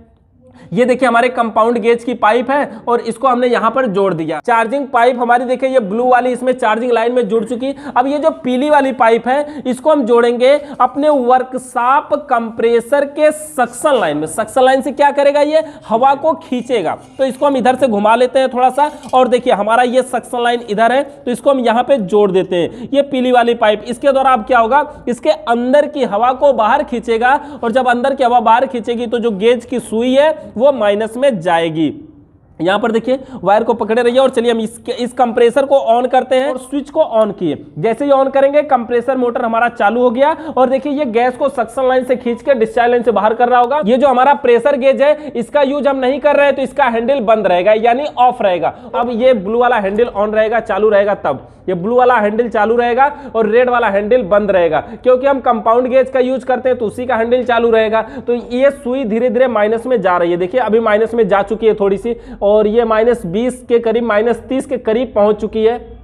ये देखिए हमारे कंपाउंड गेज की पाइप है और इसको हमने यहां पर जोड़ दिया। चार्जिंग पाइप हमारी देखिए ये ब्लू वाली इसमें चार्जिंग लाइन में जुड़ चुकी। अब ये जो पीली वाली पाइप है इसको हम जोड़ेंगे अपने वर्कशॉप कंप्रेसर के सक्शन लाइन में। सक्शन लाइन से क्या करेगा, ये हवा को खींचेगा। तो इसको हम इधर से घुमा लेते हैं थोड़ा सा, और देखिए हमारा ये सक्शन लाइन इधर है तो इसको हम यहां पे जोड़ देते हैं। ये पीली वाली पाइप, इसके द्वारा अब क्या होगा, इसके अंदर की हवा को बाहर खींचेगा, और जब अंदर की हवा बाहर खींचेगी तो जो गेज की सुई है वो माइनस में जाएगी। यहां पर देखिए वायर को पकड़े रहिए, और चलिए हम इस कंप्रेसर को ऑन करते हैं और स्विच को ऑन किए। जैसे ही ऑन करेंगे कंप्रेसर मोटर हमारा चालू हो गया, और देखिए ये गैस को सक्शन लाइन से खींच के डिस्चार्ज लाइन से बाहर कर रहा होगा। ये जो हमारा प्रेशर गेज है इसका यूज हम नहीं कर रहे हैं, तो इसका हैंडल बंद रहेगा, यानी ऑफ रहेगा। अब ये ब्लू वाला हैंडल ऑन रहेगा, चालू रहेगा, तब ये ब्लू वाला हैंडल चालू रहेगा और रेड वाला हैंडल बंद रहेगा। क्योंकि हम कंपाउंड गेज का यूज करते हैं तो उसी का हैंडल चालू रहेगा। तो ये सुई धीरे धीरे माइनस में जा रही है। देखिए अभी माइनस में जा चुकी है थोड़ी सी, और ये -20 के करीब -30 के करीब पहुंच चुकी है।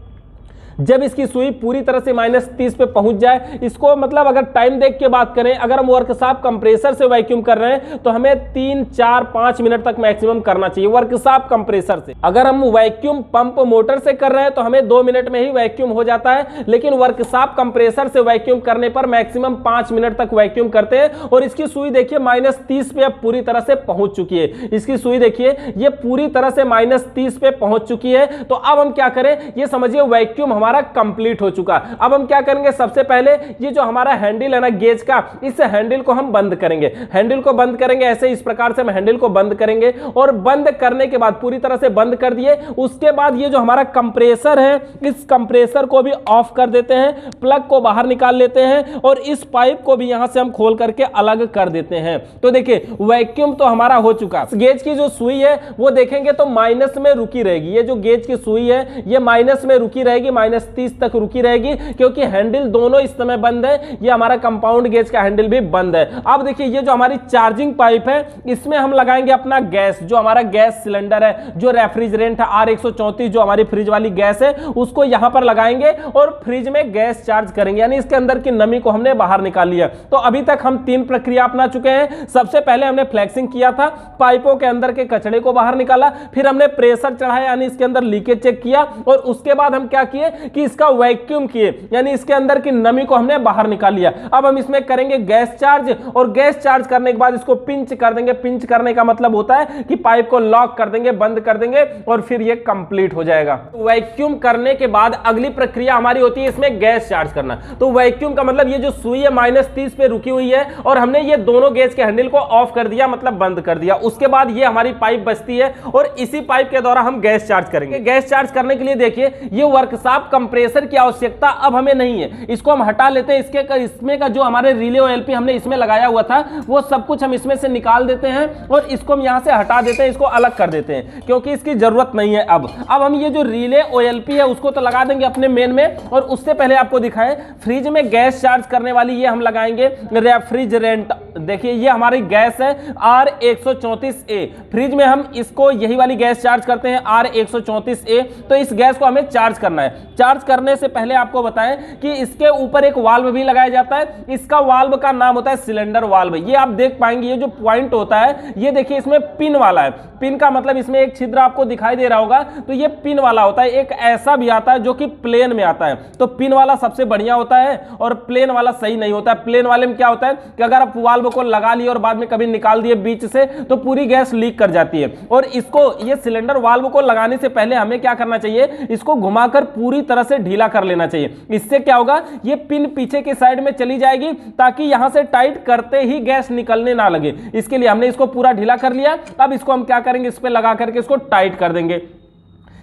जब इसकी सुई पूरी तरह से -30 पे पहुंच जाए, इसको मतलब अगर टाइम देख के बात करें, अगर हम वर्कशॉप कंप्रेसर से वैक्यूम कर रहे हैं तो हमें 3, 4, 5 मिनट तक मैक्सिमम करना चाहिए वर्कशॉप कंप्रेसर से। अगर हम वैक्यूम पंप मोटर से कर रहे हैं तो हमें 2 मिनट में ही वैक्यूम हो जाता है, लेकिन वर्कशॉप कंप्रेसर से वैक्यूम करने पर मैक्सिमम 5 मिनट तक वैक्यूम करते हैं। और इसकी सुई देखिए -30 पे अब पूरी तरह से पहुंच चुकी है। इसकी सुई देखिए ये पूरी तरह से -30 पे पहुंच चुकी है। तो अब हम क्या करें, ये समझिए वैक्यूम हमारा कंप्लीट हो चुका। अब हम क्या करेंगे, सबसे पहले ये जो हमारा हैंडल है ना गेज का, इस हैंडल को हम बंद करेंगे। हैंडल को बंद करेंगे ऐसे, इस प्रकार से हम हैंडल को बंद करेंगे और बंद करने के बाद पूरी तरह से बंद कर दिए। उसके बाद ये जो हमारा कंप्रेसर है, इस कंप्रेसर को भी ऑफ कर देते हैं, प्लग को बाहर निकाल लेते हैं और इस पाइप को भी यहां से हम खोल करके अलग कर देते हैं। तो देखिए वैक्यूम तो हमारा हो चुका। गेज की जो सुई है वो देखेंगे तो माइनस में रुकी रहेगी। ये जो गेज की सुई है ये माइनस में रुकी रहेगी, -30 तक रुकी रहेगी, क्योंकि हैंडल दोनों इस समय बंद है। ये हमारा कंपाउंड गेज का हैंडल भी बंद है। अब देखिए ये जो हमारी चार्जिंग पाइप है, इसमें हम लगाएंगे अपना गैस, जो हमारा गैस सिलेंडर है, जो रेफ्रिजरेंट है R134, जो हमारी फ्रिज वाली गैस है, उसको यहां पर लगाएंगे और फ्रिज में गैस चार्ज करेंगे, यानी इसके अंदर की नमी को हमने बाहर निकाल लिया। तो अभी तक हम 3 प्रक्रिया अपना चुके हैं। सबसे पहले हमने फ्लेक्सिंग किया था, पाइपों के अंदर के कचड़े को बाहर निकाला, फिर हमने प्रेशर चढ़ाया यानी इसके अंदर लीकेज चेक किया और उसके बाद हम क्या किए कि इसका वैक्यूम किए, यानी इसके अंदर की नमी को हमने बाहर निकाल लिया। अब हम इसमें करेंगे गैस चार्ज और गैस चार्ज करने के बाद इसको पिंच कर देंगे। पिंच करने का मतलब होता है कि पाइप को लॉक कर देंगे, बंद कर देंगे और फिर ये कंप्लीट हो जाएगा। वैक्यूम करने के बाद अगली प्रक्रिया हमारी होती है इसमें गैस चार्ज करना। तो वैक्यूम का मतलब ये जो सुई है -30 पे रुकी हुई है और हमने ये दोनों गेज के हैंडल को ऑफ कर दिया, मतलब बंद कर दिया। उसके बाद ये हमारी पाइप बचती है और इसी पाइप के द्वारा हम गैस चार्ज करेंगे। गैस चार्ज करने के लिए देखिए ये वर्कशॉप कंप्रेसर की आवश्यकता अब हमें नहीं है, इसको हम हटा लेते हैं। इसमें का जो हमारे रिले OLP हमने इसमें लगाया हुआ था वो सब कुछ हम इसमें से निकाल देते हैं और इसको हम यहां से हटा देते हैं, इसको अलग कर देते हैं क्योंकि इसकी जरूरत नहीं है। अब हम ये जो रिले OLP है उसको तो लगा देंगे अपने मेन में, और उससे पहले आपको दिखाएं फ्रिज में गैस चार्ज करने वाली ये हम लगाएंगे रेफ्रिजरेंट। देखिए ये हमारी गैस है R134A, फ्रिज में हम इसको यही वाली गैस चार्ज करते हैं R134A। तो इस गैस को हमें चार्ज करना है। चार्ज करने से पहले आपको बताएं कि इसके ऊपर एक वाल्व भी लगाया जाता है, इसका वाल्व का नाम होता है सिलेंडर वाल्व। ये आप देख पाएंगे ये जो पॉइंट होता है ये देखिए इसमें पिन वाला है। पिन का मतलब इसमें एक छिद्र आपको दिखाई दे रहा होगा, तो ये पिन वाला होता है। एक ऐसा भी आता है जो कि प्लेन में आता है, तो पिन वाला सबसे बढ़िया होता है और प्लेन वाला सही नहीं होता है। प्लेन वाले में क्या होता है कि अगर आप वाल्व को लगा लिए और बाद में कभी निकाल दिए बीच से तो पूरी गैस लीक कर जाती है। और इसको ये सिलेंडर वाल्व को लगाने से पहले हमें क्या करना चाहिए, इसको घुमाकर पूरी तरह से ढीला कर लेना चाहिए। इससे क्या होगा, ये पिन पीछे की साइड में चली जाएगी ताकि यहां से टाइट करते ही गैस निकलने ना लगे। इसके लिए हमने इसको पूरा ढीला कर लिया। अब इसको हम क्या करेंगे, इस पे लगा करके इसको टाइट कर देंगे।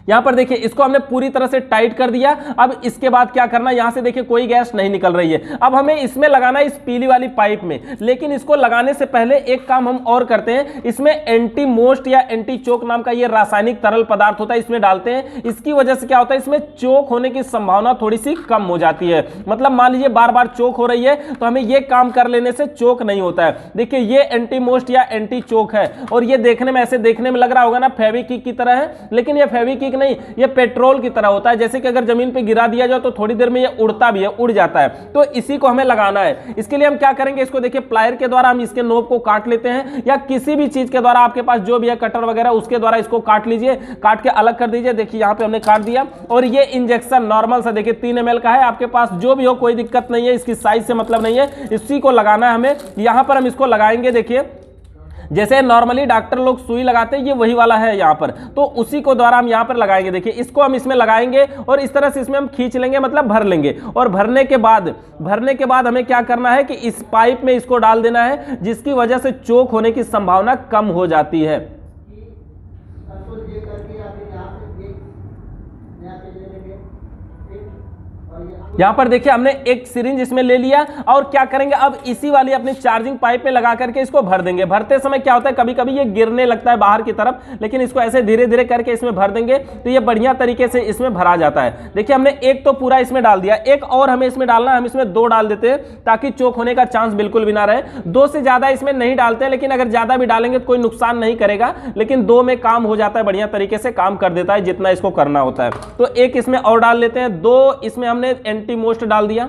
यहां पर देखिए इसको हमने पूरी तरह से टाइट कर दिया। अब इसके बाद क्या करना, यहां से देखिए कोई गैस नहीं निकल रही है। अब हमें इसमें लगाना है इस पीली वाली पाइप में, लेकिन इसको लगाने से पहले एक काम हम और करते हैं। इसमें एंटी मोस्ट या एंटी चोक नाम का ये रासायनिक तरल पदार्थ होता है, इसमें डालते हैं। इसकी वजह से क्या होता है, इसमें चोक होने की संभावना थोड़ी सी कम हो जाती है। मतलब मान लीजिए बार बार चोक हो रही है तो हमें ये काम कर लेने से चोक नहीं होता है। देखिए ये एंटी मोस्ट या एंटी चोक है और ये देखने में ऐसे देखने में लग रहा होगा ना फेविक्विक की तरह है, लेकिन ये फेविक्विक नहीं, ये पेट्रोल की तरह होता है। जैसे कि अगर जमीन पे गिरा दिया जाए तो थोड़ी देर में ये उड़ता भी है, उड़ जाता है। तो इसी को हमें लगाना है। इसके लिए हम क्या करेंगे, इसको देखिए प्लायर के द्वारा हम इसके नोब को काट लेते हैं, या किसी भी चीज के द्वारा आपके पास जो भी है कटर वगैरह उसके द्वारा इसको काट लीजिए, काट के अलग कर दीजिए। देखिए यहां पे हमने काट दिया। और ये इंजेक्शन नॉर्मल सा देखिए 3 ml का है, आपके पास जो भी हो कोई दिक्कत नहीं है, इसकी साइज से मतलब नहीं है, इसी को लगाना है हमें। यहां पर हम इसको लगाएंगे, देखिए जैसे नॉर्मली डॉक्टर लोग सुई लगाते हैं ये वही वाला है यहाँ पर, तो उसी को द्वारा हम यहाँ पर लगाएंगे। देखिए इसको हम इसमें लगाएंगे और इस तरह से इसमें हम खींच लेंगे, मतलब भर लेंगे। और भरने के बाद हमें क्या करना है कि इस पाइप में इसको डाल देना है, जिसकी वजह से चोक होने की संभावना कम हो जाती है। यहां पर देखिए हमने एक सिरिंज इसमें ले लिया और क्या करेंगे, अब इसी वाली अपनी चार्जिंग पाइप में लगा करके इसको भर देंगे। भरते समय क्या होता है, कभी कभी ये गिरने लगता है बाहर की तरफ, लेकिन इसको ऐसे धीरे धीरे करके इसमें भर देंगे तो ये बढ़िया तरीके से इसमें भरा जाता है। देखिए हमने एक तो पूरा इसमें डाल दिया, एक और हमें इसमें डालना है। हम इसमें 2 डाल देते हैं ताकि चोक होने का चांस बिल्कुल भी ना रहे। 2 से ज्यादा इसमें नहीं डालते हैं, लेकिन अगर ज्यादा भी डालेंगे तो कोई नुकसान नहीं करेगा, लेकिन 2 में काम हो जाता है, बढ़िया तरीके से काम कर देता है जितना इसको करना होता है। तो एक इसमें और डाल लेते हैं। 2 इसमें हमने एंटी मोस्ट डाल दिया।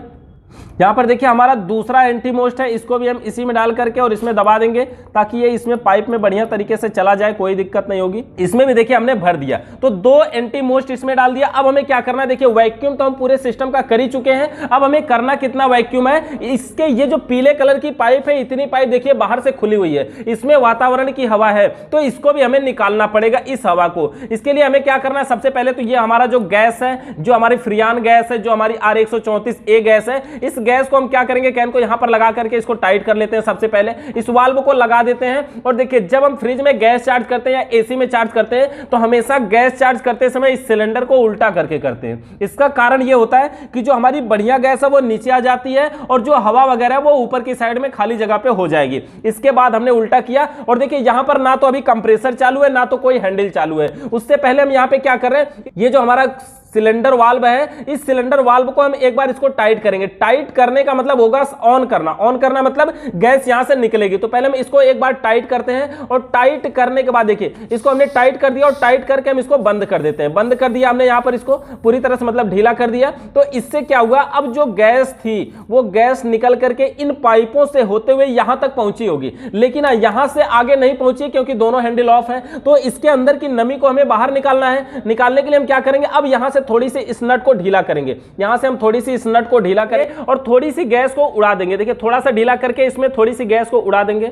यहाँ पर देखिए हमारा दूसरा एंटी मोस्ट है, इसको भी हम इसी में डाल करके और इसमें दबा देंगे ताकि ये इसमें पाइप में बढ़िया तरीके से चला जाए, कोई दिक्कत नहीं होगी। इसमें भी देखिए हमने भर दिया, तो 2 एंटी मोस्ट इसमें डाल दिया। अब हमें क्या करना है, देखिए वैक्यूम तो हम पूरे सिस्टम का कर ही चुके हैं, अब हमें करना कितना वैक्यूम है, इसके ये जो पीले कलर की पाइप है, इतनी पाइप देखिए बाहर से खुली हुई है, इसमें वातावरण की हवा है, तो इसको भी हमें निकालना पड़ेगा इस हवा को। इसके लिए हमें क्या करना है, सबसे पहले तो ये हमारा जो गैस है, जो हमारी फ्रियान गैस है, जो हमारी R134a गैस है, इस गैस को हम क्या करेंगे, कैन को यहां पर लगा करके इसको टाइट कर लेते हैं। सबसे पहले इस वाल्व को लगा देते हैं और देखिए जब हम फ्रिज में गैस चार्ज करते हैं या एसी में चार्ज करते हैं तो हमेशा गैस चार्ज करते समय इस सिलेंडर को उल्टा करके करते हैं। इसका कारण यह होता है कि जो हमारी बढ़िया गैस है वो नीचे आ जाती है और जो हवा वगैरह वो ऊपर की साइड में खाली जगह पे हो जाएगी। इसके बाद हमने उल्टा किया और देखिए यहां पर ना तो अभी कंप्रेसर चालू है ना तो कोई हैंडल चालू है। उससे पहले हम यहां पे क्या कर रहे हैं, ये जो हमारा सिलेंडर वाल्व है, इस सिलेंडर वाल्व को हम एक बार इसको टाइट करेंगे। टाइट करने का मतलब होगा ऑन करना, ऑन करना मतलब गैस यहां से निकलेगी। तो पहले हम इसको एक बार टाइट करते हैं और टाइट करने के बाद देखिए इसको हमने टाइट कर दिया और टाइट करके हम इसको बंद कर देते हैं। बंद कर दिया हमने यहां पर इसको पूरी तरह से मतलब ढीला कर दिया। तो इससे क्या हुआ, अब जो गैस थी वो गैस निकल करके इन पाइपों से होते हुए यहां तक पहुंची होगी, लेकिन यहां से आगे नहीं पहुंची क्योंकि दोनों हैंडल ऑफ है। तो इसके अंदर की नमी को हमें बाहर निकालना है। निकालने के लिए हम क्या करेंगे, अब यहां से थोड़ी सी इस नट को ढीला करेंगे। यहां से हम थोड़ी सी इस नट को ढीला करें और थोड़ी सी गैस को उड़ा देंगे। देखिए थोड़ा सा ढीला करके इसमें थोड़ी सी गैस को उड़ा देंगे।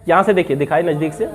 यहां से देखिए, दिखाई नजदीक से,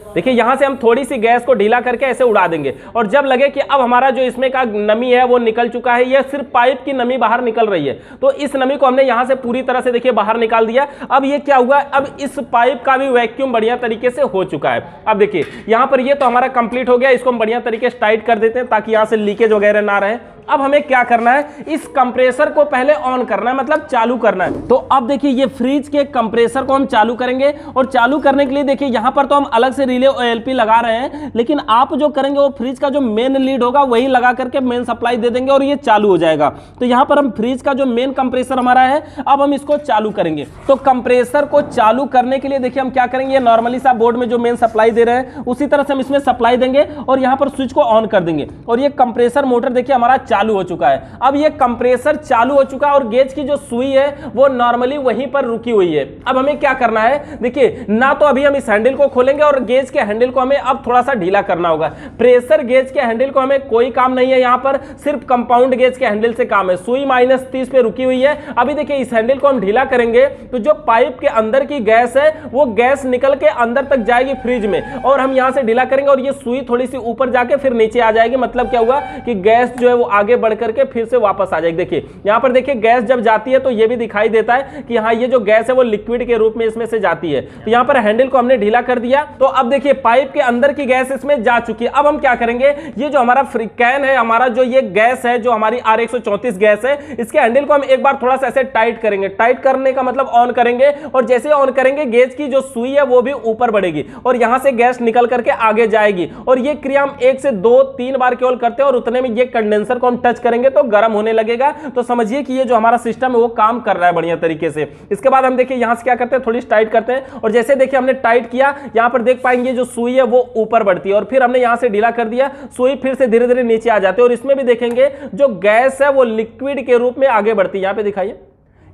देखिए यहां से हम थोड़ी सी गैस को ढीला करके ऐसे उड़ा देंगे और जब लगे कि अब हमारा जो इसमें का नमी है वो निकल चुका है, ये सिर्फ पाइप की नमी बाहर निकल रही है, तो इस नमी को हमने यहां से पूरी तरह से देखिए बाहर निकाल दिया। अब ये क्या हुआ, अब इस पाइप का भी वैक्यूम बढ़िया तरीके से हो चुका है। अब देखिए यहां पर ये तो हमारा कंप्लीट हो गया, इसको हम बढ़िया तरीके से टाइट कर देते हैं ताकि यहां से लीकेज वगैरह ना रहे। अब हमें क्या करना है, इस कंप्रेसर को पहले ऑन करना है, मतलब चालू करना है। तो अब देखिए ये फ्रिज के कंप्रेसर को हम चालू करेंगे और चालू करने के लिए देखिए यहां पर तो हम अलग से रिले OLP लगा रहे हैं, लेकिन आप जो करेंगे वो फ्रिज का जो मेन लीड होगा वही लगा करके मेन सप्लाई दे देंगे और ये चालू हो जाएगा। तो यहां पर हम फ्रिज का जो मेन कंप्रेसर हमारा है, अब हम इसको चालू करेंगे। तो कंप्रेसर को चालू करने के लिए देखिए हम क्या करेंगे, नॉर्मली सा बोर्ड में जो मेन सप्लाई दे रहे हैं उसी तरह से हम इसमें सप्लाई देंगे और यहां पर स्विच को ऑन कर देंगे और ये कंप्रेसर मोटर देखिए हमारा चालू हो चुका है। अब ये कंप्रेसर चालू हो चुका है और गेज की जो सुई है वो नॉर्मली वहीं पर रुकी हुई है। अब हमें क्या करना है, देखिए ना तो अभी हम इस हैंडल को खोलेंगे और गेज के हैंडल को हमें अब थोड़ा सा ढीला करना होगा। प्रेशर गेज के हैंडल को हमें कोई काम नहीं है, यहां पर सिर्फ कंपाउंड गेज के हैंडल से काम है। सुई -30 पे रुकी हुई है। अभी देखिए इस हैंडल को हम ढीला करेंगे तो जो पाइप के अंदर की गैस है वो गैस निकल के अंदर तक जाएगी फ्रिज में और हम यहां से ढीला करेंगे और ये सुई थोड़ी सी ऊपर जाके फिर नीचे आ जाएगी। मतलब क्या हुआ कि गैस जो है वो आगे बढ़ करके फिर से वापस आ जाएगी। देखिए यहां पर देखिए गैस जब जाती है तो ये भी दिखाई देता है कि हाँ ये जो गैस है वो लिक्विड के रूप में इसमें से जाती है। तो यहां पर हैंडल को हमने ढीला कर दिया तो अब देखिए पाइप के अंदर की गैस इसमें जा चुकी है। अब हम क्या करेंगे, ये जो हमारा कैन है, हमारा जो ये गैस है जो हमारी R134 गैस है, इसके हैंडल को हम एक बार थोड़ा सा ऐसे टाइट करेंगे। टाइट करने का मतलब ऑन करेंगे और जैसे ऑन करेंगे गेज की जो सुई है वो भी ऊपर बढ़ेगी और यहां से गैस निकल करके आगे जाएगी और ये क्रिया हम 1 से 2-3 बार केवल करते हैं और उतने में ये कंडेंसर को हम टच करेंगे तो गर्म होने लगेगा। तो समझिए कि ये जो हमारा सिस्टम है वो काम कर रहा है बढ़िया तरीके से। इसके बाद हम देखिए यहां से क्या करते हैं, थोड़ी टाइट करते हैं और जैसे देखिए हमने टाइट किया, यहां पर देख पाएंगे जो सुई है वो ऊपर बढ़ती है और फिर हमने यहां से ढीला कर दिया, सुई फिर से धीरे धीरे नीचे आ जाती है और इसमें भी देखेंगे जो गैस है वो लिक्विड के रूप में आगे बढ़ती है। यहां पे दिखाइए,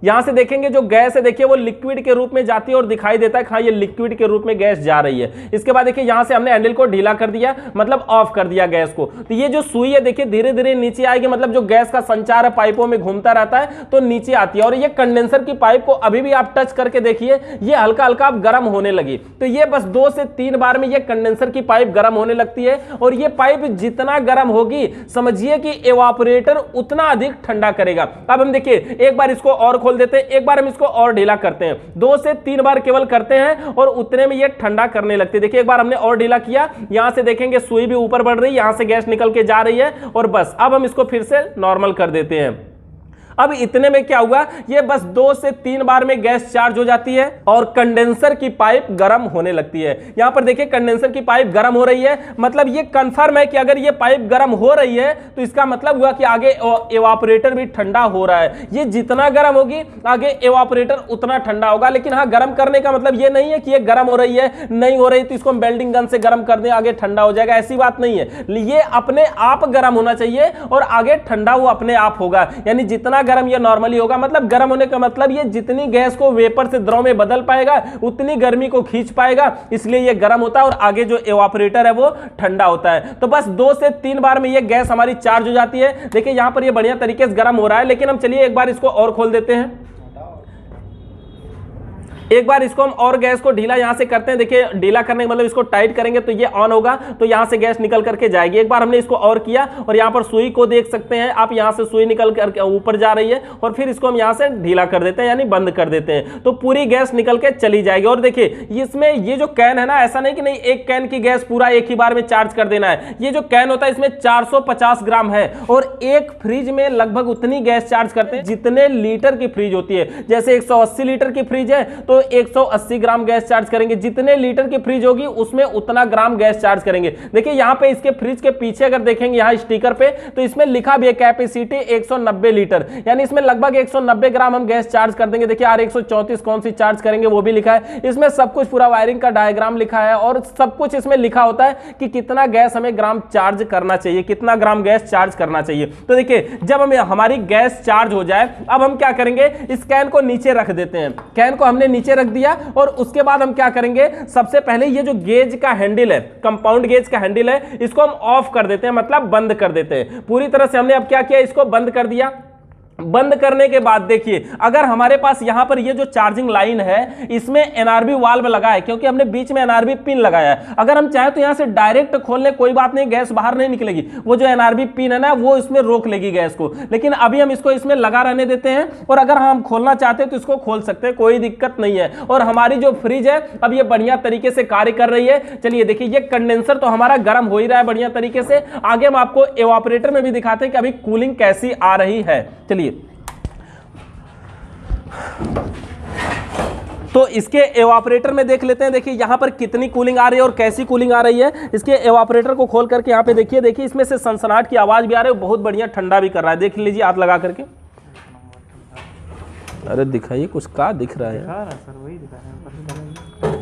यहां से देखेंगे जो गैस है देखिए वो लिक्विड के रूप में जाती है और दिखाई देता है हाँ ये लिक्विड के रूप में गैस जा रही है। इसके बाद देखिए यहां से हमने हैंडल को ढीला कर दिया, मतलब ऑफ कर दिया गैस को। तो ये जो सुई है देखिए धीरे धीरे नीचे आएगी, मतलब जो गैस का संचार है पाइपों में घूमता रहता है तो नीचे आती है और ये कंडेंसर की पाइप को अभी भी आप टच करके देखिए ये हल्का हल्का अब गर्म होने लगी। तो ये बस 2 से 3 बार में ये कंडेंसर की पाइप गर्म होने लगती है और ये पाइप जितना गर्म होगी समझिए कि एवापोरेटर उतना अधिक ठंडा करेगा। अब हम देखिए एक बार इसको और खोल देते हैं, एक बार हम इसको और ढीला करते हैं, 2 से 3 बार केवल करते हैं और उतने में ये ठंडा करने लगती है। देखिए एक बार हमने और ढीला किया, यहां से देखेंगे सुई भी ऊपर बढ़ रही है, यहां से गैस निकल के जा रही है और बस अब हम इसको फिर से नॉर्मल कर देते हैं। अब इतने में क्या हुआ, ये बस 2 से 3 बार में गैस चार्ज हो जाती है और कंडेंसर की पाइप गर्म होने लगती है। यहां पर देखिए कंडेंसर की पाइप गर्म हो रही है, मतलब ये कंफर्म है कि अगर ये पाइप गर्म हो रही है तो इसका मतलब हुआ कि आगे एवापोरेटर भी ठंडा हो रहा है। ये जितना गर्म होगी आगे एवापोरेटर उतना ठंडा होगा। लेकिन हाँ, गर्म करने का मतलब ये नहीं है कि ये गर्म हो रही है, नहीं हो रही तो इसको हम वेल्डिंग गन से गर्म कर दें आगे ठंडा हो जाएगा, ऐसी बात नहीं है। ये अपने आप गर्म होना चाहिए और आगे ठंडा वो अपने आप होगा। यानी जितना गर्म ये नॉर्मली होगा, मतलब गर्म होने का मतलब ये जितनी गैस को वेपर से द्रव में बदल पाएगा उतनी गर्मी को खींच पाएगा, इसलिए ये गर्म होता है। और आगे जो एवापोरेटर है वो ठंडा होता है। तो बस 2 से 3 बार में ये गैस हमारी चार्ज हो जाती है। देखिए यहां पर ये बढ़िया तरीके से गर्म हो रहा है, लेकिन हम चलिए एक बार इसको और खोल देते हैं। एक बार इसको हम और गैस को ढीला यहां से करते हैं। देखिए ढीला करने का मतलब इसको टाइट करेंगे तो ये ऑन होगा, तो यहां से गैस निकल करके जाएगी। एक बार हमने इसको और किया और यहां पर सुई को देख सकते हैं आप, यहां से सुई निकल कर ऊपर जा रही है और फिर इसको हम यहां से ढीला कर देते हैं यानी बंद कर देते हैं, तो पूरी गैस निकल के चली जाएगी। और देखिए इसमें ये जो कैन है ना, ऐसा नहीं कि नहीं एक कैन की गैस पूरा एक ही बार में चार्ज कर देना है। ये जो कैन होता है इसमें 450 ग्राम है और एक फ्रिज में लगभग उतनी गैस चार्ज करते हैं जितने लीटर की फ्रिज होती है। जैसे 180 लीटर की फ्रिज है तो 180 ग्राम गैस चार्ज करेंगे, जितने लीटर की फ्रिज होगी उसमें उतना ग्राम गैस चार्ज करेंगे। देखिए यहां पे इसके फ्रिज के पीछे अगर देखेंगे यहां स्टिकर पे, तो इसमें लिखा भी है कैपेसिटी 190 लीटर, यानी इसमें लगभग 190 ग्राम हम गैस चार्ज कर देंगे। देखिए R134 कौन सी चार्ज करेंगे वो भी लिखा है, इसमें सब कुछ पूरा वायरिंग का डायग्राम लिखा है और सब कुछ इसमें लिखा होता है कि कितना गैस हमें ग्राम चार्ज करना चाहिए, कितना ग्राम गैस चार्ज करना चाहिए। तो देखिए जब हमें हमारी गैस चार्ज हो जाए, अब हम क्या करेंगे, इस कैन को नीचे रख देते हैं। कैन को हमने नीचे रख दिया और उसके बाद हम क्या करेंगे, सबसे पहले ये जो गेज का हैंडल है, कंपाउंड गेज का हैंडल है, इसको हम ऑफ कर देते हैं, मतलब बंद कर देते हैं। पूरी तरह से हमने अब क्या किया, इसको बंद कर दिया। बंद करने के बाद देखिए अगर हमारे पास यहां पर ये जो चार्जिंग लाइन है इसमें एनआरबी वाल्व लगा है, क्योंकि हमने बीच में एनआरबी पिन लगाया है। अगर हम चाहे तो यहां से डायरेक्ट खोल ले, कोई बात नहीं, गैस बाहर नहीं निकलेगी, वो जो एनआरबी पिन है ना वो इसमें रोक लेगी गैस को। लेकिन अभी हम इसको इसमें लगा रहने देते हैं और अगर हम खोलना चाहते हैं तो इसको खोल सकते हैं, कोई दिक्कत नहीं है। और हमारी जो फ्रिज है अब ये बढ़िया तरीके से कार्य कर रही है। चलिए देखिए ये कंडेंसर तो हमारा गर्म हो ही रहा है बढ़िया तरीके से। आगे हम आपको एवापोरेटर में भी दिखाते हैं कि अभी कूलिंग कैसी आ रही है। चलिए तो इसके एवापोरेटर में देख लेते हैं। देखिए यहां पर कितनी कूलिंग आ रही है और कैसी कूलिंग आ रही है। इसके एवापोरेटर को खोल करके यहां पे देखिए, देखिए इसमें से सनसनाहट की आवाज भी आ रही है, बहुत बढ़िया ठंडा भी कर रहा है। देख लीजिए हाथ लगा करके। अरे दिखाइए कुछ का दिख रहा है सर, वही दिखा रहे हैं।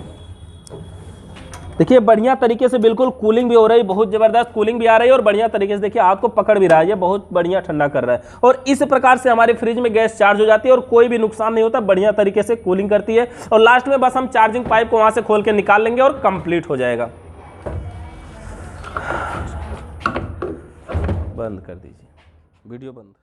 देखिए बढ़िया तरीके से बिल्कुल कूलिंग भी हो रही है, बहुत जबरदस्त कूलिंग भी आ रही है और बढ़िया तरीके से देखिए हाथ को पकड़ भी रहा है, ये बहुत बढ़िया ठंडा कर रहा है। और इस प्रकार से हमारे फ्रिज में गैस चार्ज हो जाती है और कोई भी नुकसान नहीं होता, बढ़िया तरीके से कूलिंग करती है। और लास्ट में बस हम चार्जिंग पाइप को वहां से खोल के निकाल लेंगे और कंप्लीट हो जाएगा। बंद कर दीजिए, वीडियो बंद।